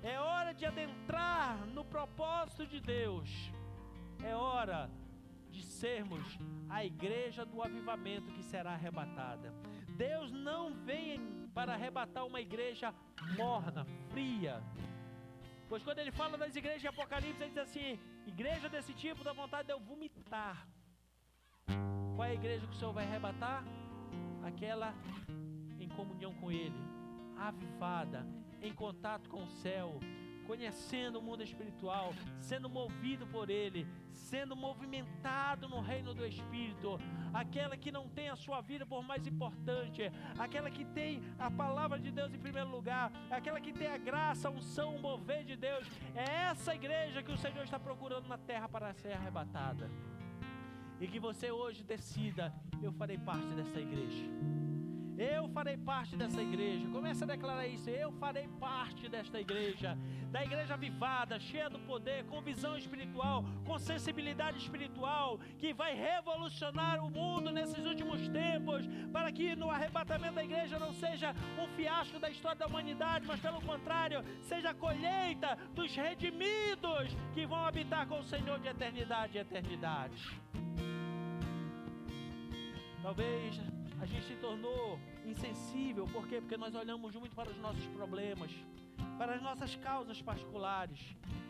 É hora de adentrar no propósito de Deus. É hora de sermos a igreja do avivamento que será arrebatada. Deus não vem para arrebatar uma igreja morna, fria. Pois quando Ele fala das igrejas de Apocalipse, Ele diz assim: igreja desse tipo dá vontade de eu vomitar. Qual é a igreja que o Senhor vai arrebatar? Aquela em comunhão com Ele, avivada, em contato com o céu, conhecendo o mundo espiritual, sendo movido por Ele, sendo movimentado no reino do Espírito, aquela que não tem a sua vida por mais importante, aquela que tem a palavra de Deus em primeiro lugar, aquela que tem a graça, a unção, o mover de Deus. É essa igreja que o Senhor está procurando na terra para ser arrebatada. E que você hoje decida: eu farei parte dessa igreja. Eu farei parte dessa igreja. Comece a declarar isso: eu farei parte desta igreja, da igreja avivada, cheia do poder, com visão espiritual, com sensibilidade espiritual, que vai revolucionar o mundo nesses últimos tempos, para que no arrebatamento da igreja não seja um fiasco da história da humanidade, mas pelo contrário, seja a colheita dos redimidos que vão habitar com o Senhor de eternidade em eternidade. Talvez a gente se tornou insensível. Por quê? Porque nós olhamos muito para os nossos problemas, para as nossas causas particulares.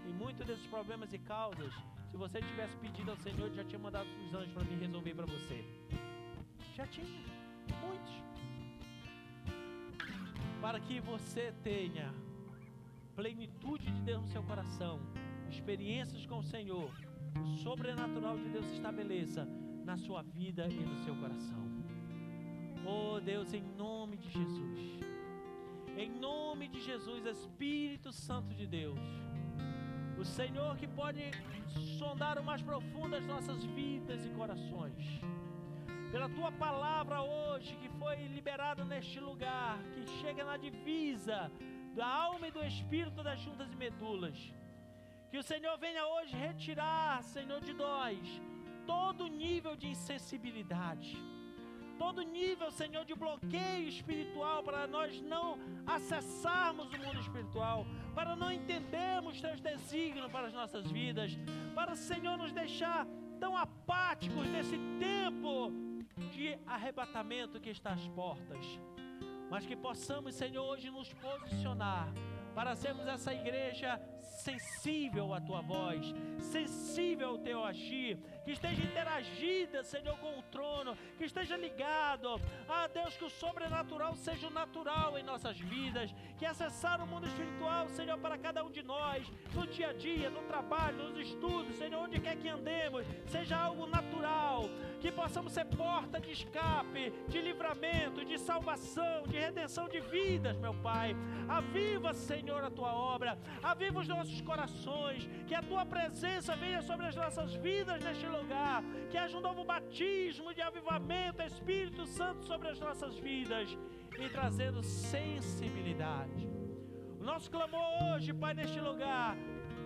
E muitos desses problemas e causas, se você tivesse pedido ao Senhor, Ele já tinha mandado os anjos para vir resolver para você. Já tinha, muitos. Para que você tenha plenitude de Deus no seu coração, experiências com o Senhor, o sobrenatural de Deus se estabeleça na sua vida e no seu coração. Oh Deus, em nome de Jesus, em nome de Jesus, Espírito Santo de Deus, o Senhor que pode sondar o mais profundo das nossas vidas e corações, pela Tua palavra hoje que foi liberada neste lugar, que chega na divisa da alma e do Espírito das juntas e medulas, que o Senhor venha hoje retirar, Senhor, de nós todo nível de insensibilidade, todo nível, Senhor, de bloqueio espiritual, para nós não acessarmos o mundo espiritual, para não entendermos Teus desígnios para as nossas vidas, para, Senhor, nos deixar tão apáticos nesse tempo de arrebatamento que está às portas, mas que possamos, Senhor, hoje nos posicionar para sermos essa igreja sensível à Tua voz, sensível ao Teu agir, que esteja interagida, Senhor, com o trono, que esteja ligado, Deus, que o sobrenatural seja o natural em nossas vidas, que acessar o mundo espiritual, Senhor, para cada um de nós, no dia a dia, no trabalho, nos estudos, Senhor, onde quer que andemos, seja algo natural, que possamos ser porta de escape, de livramento, de salvação, de redenção de vidas, meu Pai. Aviva, Senhor, a Tua obra, aviva os nossos corações, que a Tua presença venha sobre as nossas vidas neste lugar, que haja um novo batismo de avivamento, Espírito Santo, sobre as nossas vidas, e trazendo sensibilidade. O nosso clamor hoje, Pai, neste lugar: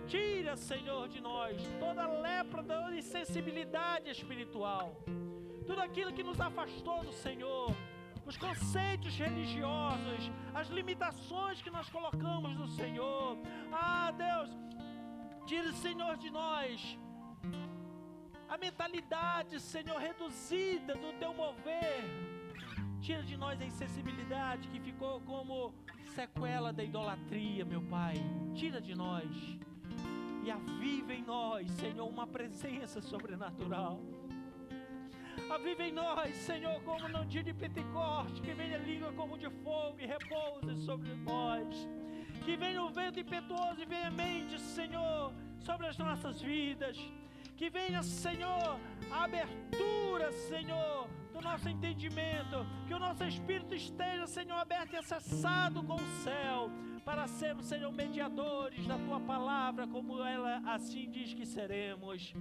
tira, Senhor, de nós toda lepra da insensibilidade espiritual, tudo aquilo que nos afastou do Senhor, os conceitos religiosos, as limitações que nós colocamos no Senhor. Deus, tire, Senhor, de nós a mentalidade, Senhor, reduzida do Teu mover. Tira de nós a insensibilidade que ficou como sequela da idolatria, meu Pai. Tira de nós e aviva em nós, Senhor, uma presença sobrenatural. Aviva em nós, Senhor, como no dia de Pentecoste, que venha a língua como de fogo e repouse sobre nós. Que venha o vento impetuoso e veemente, Senhor, sobre as nossas vidas. Que venha, Senhor, a abertura, Senhor, do nosso entendimento. Que o nosso espírito esteja, Senhor, aberto e acessado com o céu, para sermos, Senhor, mediadores da Tua palavra, como ela assim diz que seremos.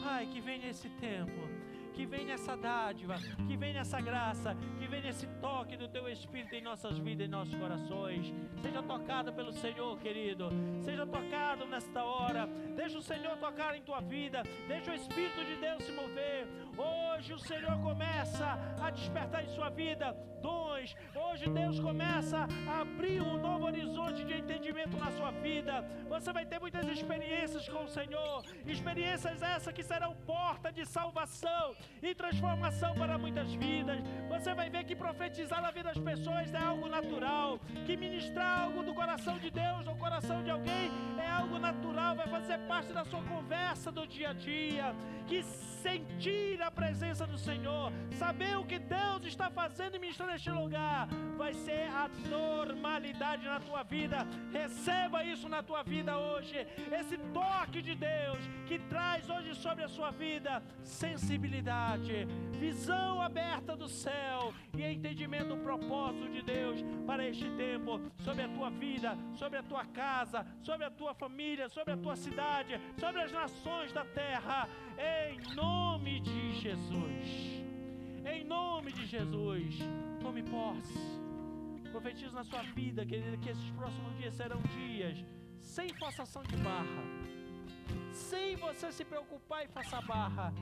Pai, que venha esse tempo, que venha essa dádiva, que venha essa graça, que venha esse toque do Teu Espírito em nossas vidas e em nossos corações. Seja tocado pelo Senhor, querido. Seja tocado nesta hora. Deixa o Senhor tocar em tua vida. Deixa o Espírito de Deus se mover. Hoje o Senhor começa a despertar em sua vida dons. Hoje Deus começa a abrir um novo horizonte de entendimento na sua vida. Você vai ter muitas experiências com o Senhor. Experiências essas que serão porta de salvação e transformação para muitas vidas. Você vai ver ver que profetizar na vida das pessoas é algo natural, que ministrar algo do coração de Deus no coração de alguém é algo natural, vai fazer parte da sua conversa do dia a dia, que sentir a presença do Senhor, saber o que Deus está fazendo e ministrando neste lugar, vai ser a normalidade na tua vida. Receba isso na tua vida hoje, esse toque de Deus que traz hoje sobre a sua vida sensibilidade, visão aberta do céu e entendimento do propósito de Deus para este tempo, sobre a tua vida, sobre a tua casa, sobre a tua família, sobre a tua cidade, sobre as nações da terra, em nome de Jesus. Em nome de Jesus, tome posse. Profetizo na sua vida, querida, que esses próximos dias serão dias sem forçação de barra, sem você se preocupar e faça barra.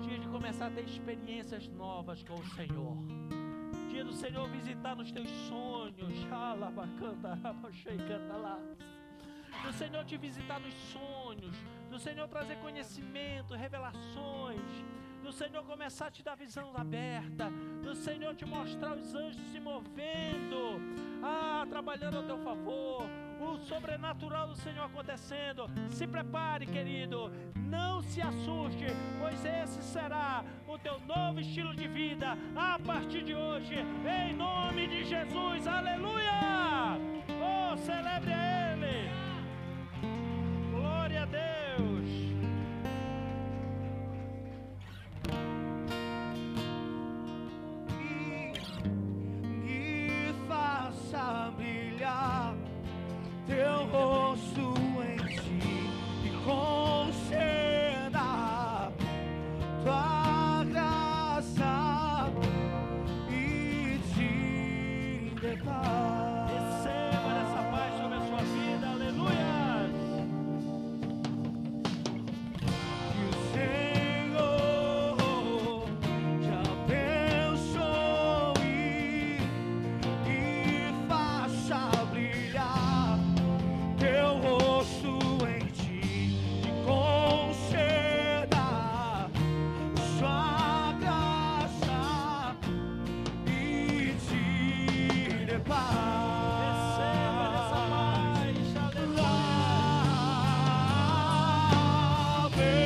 Dia de começar a ter experiências novas com o Senhor. Dia do Senhor visitar nos teus sonhos. Do Senhor te visitar nos sonhos. Do Senhor trazer conhecimento, revelações. Do Senhor começar a te dar visão aberta. Do Senhor te mostrar os anjos se movendo, trabalhando ao teu favor. O sobrenatural do Senhor acontecendo. Se prepare, querido, não se assuste, pois esse será o teu novo estilo de vida a partir de hoje, em nome de Jesus. Aleluia! Oh, celebre a Ele. Glória a Deus. E faça brilhar teu rosto em ti e conceda tua graça e te dê paz. Receba essa paz sobre a sua vida, aleluia. Que o Senhor te abençoe e faça brilhar teu rosto em ti e conceda sua graça e te dê paz. Receba essa paz, aleluia. Amém,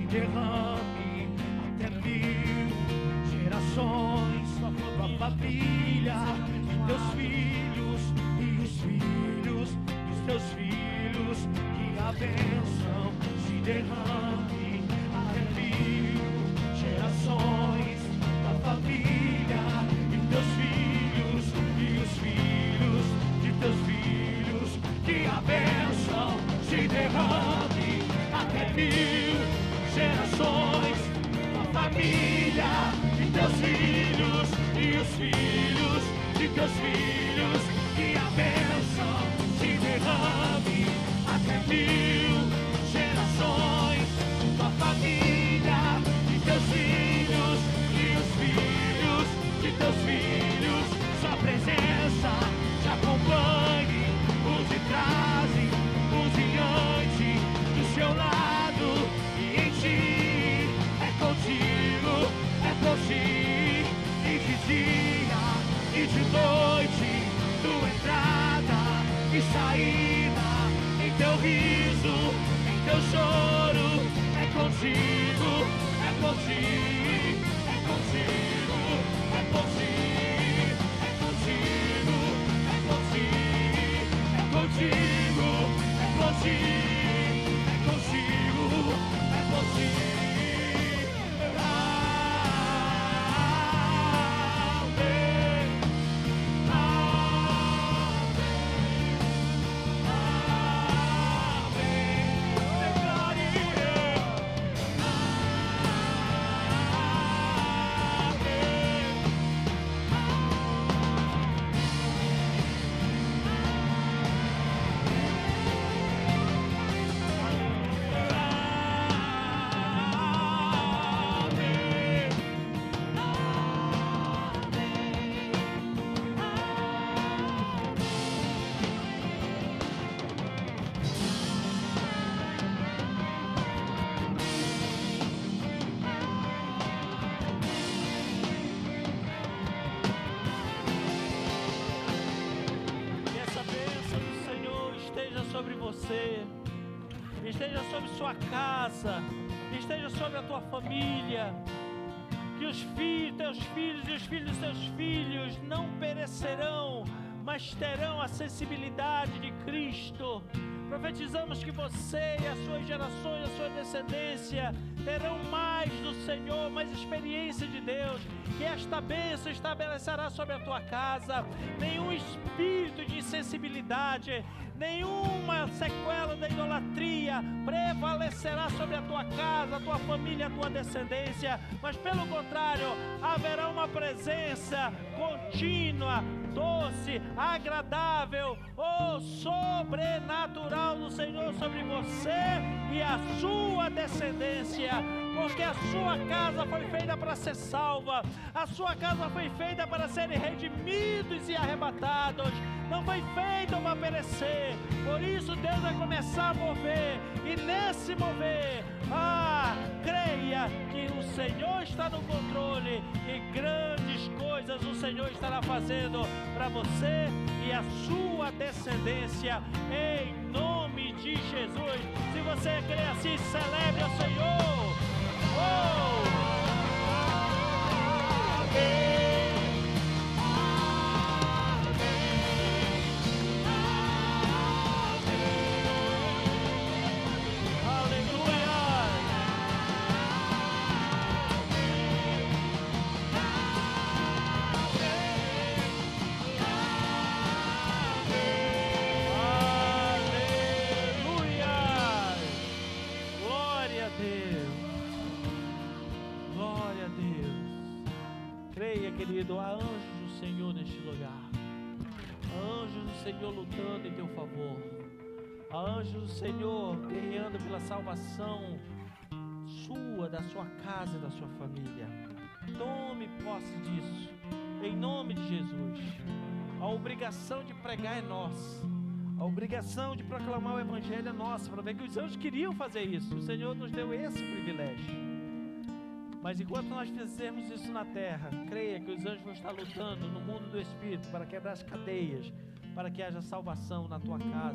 derrame até 1000 gerações, tua família, e teus filhos e os filhos dos teus filhos, que a bênção se derrame até 1000 gerações, tua família e teus filhos e os filhos de teus filhos, que a bênção se derrame até 1000 gerações, tua família e teus filhos e os filhos de teus filhos, que a bênção se derrame até 1000 gerações, tua família e teus filhos e os filhos de teus filhos, sua presença te acompanhe, use traze, use diante do seu lado, e em ti é contigo, é por ti, e de dia e de noite, tua entrada e saída, em teu riso, em teu choro, é contigo, é por ti, é contigo, é por ti, é contigo, é por ti, é contigo, é por ti, é contigo, é por esteja sobre sua casa, esteja sobre a tua família, que os filhos, teus filhos e os filhos dos teus filhos não perecerão, mas terão a sensibilidade de Cristo. Profetizamos que você e as suas gerações, a sua descendência terão mais do Senhor, mais experiência de Deus, que esta bênção estabelecerá sobre a tua casa. Nenhum espírito de insensibilidade, nenhuma sequela da idolatria prevalecerá sobre a tua casa, a tua família, a tua descendência, mas pelo contrário, haverá uma presença contínua, doce, agradável, sobrenatural do Senhor sobre você e a sua descendência, porque a sua casa foi feita para ser salva, a sua casa foi feita para serem redimidos e arrebatados, não foi feita para perecer. Por isso Deus vai começar a mover, e nesse mover, creia que o Senhor está no controle e grandes coisas o Senhor estará fazendo para você e a sua descendência, em nome de Jesus. Se você crê assim, celebre ao Senhor. Querido, há anjos do Senhor neste lugar, há anjos do Senhor lutando em teu favor, há anjos do Senhor guerreando pela salvação sua, da sua casa e da sua família. Tome posse disso, em nome de Jesus. A obrigação de pregar é nossa, a obrigação de proclamar o Evangelho é nossa, para ver que os anjos queriam fazer isso. O Senhor nos deu esse privilégio. Mas enquanto nós fizermos isso na terra, creia que os anjos vão estar lutando no mundo do Espírito para quebrar as cadeias, para que haja salvação na tua casa,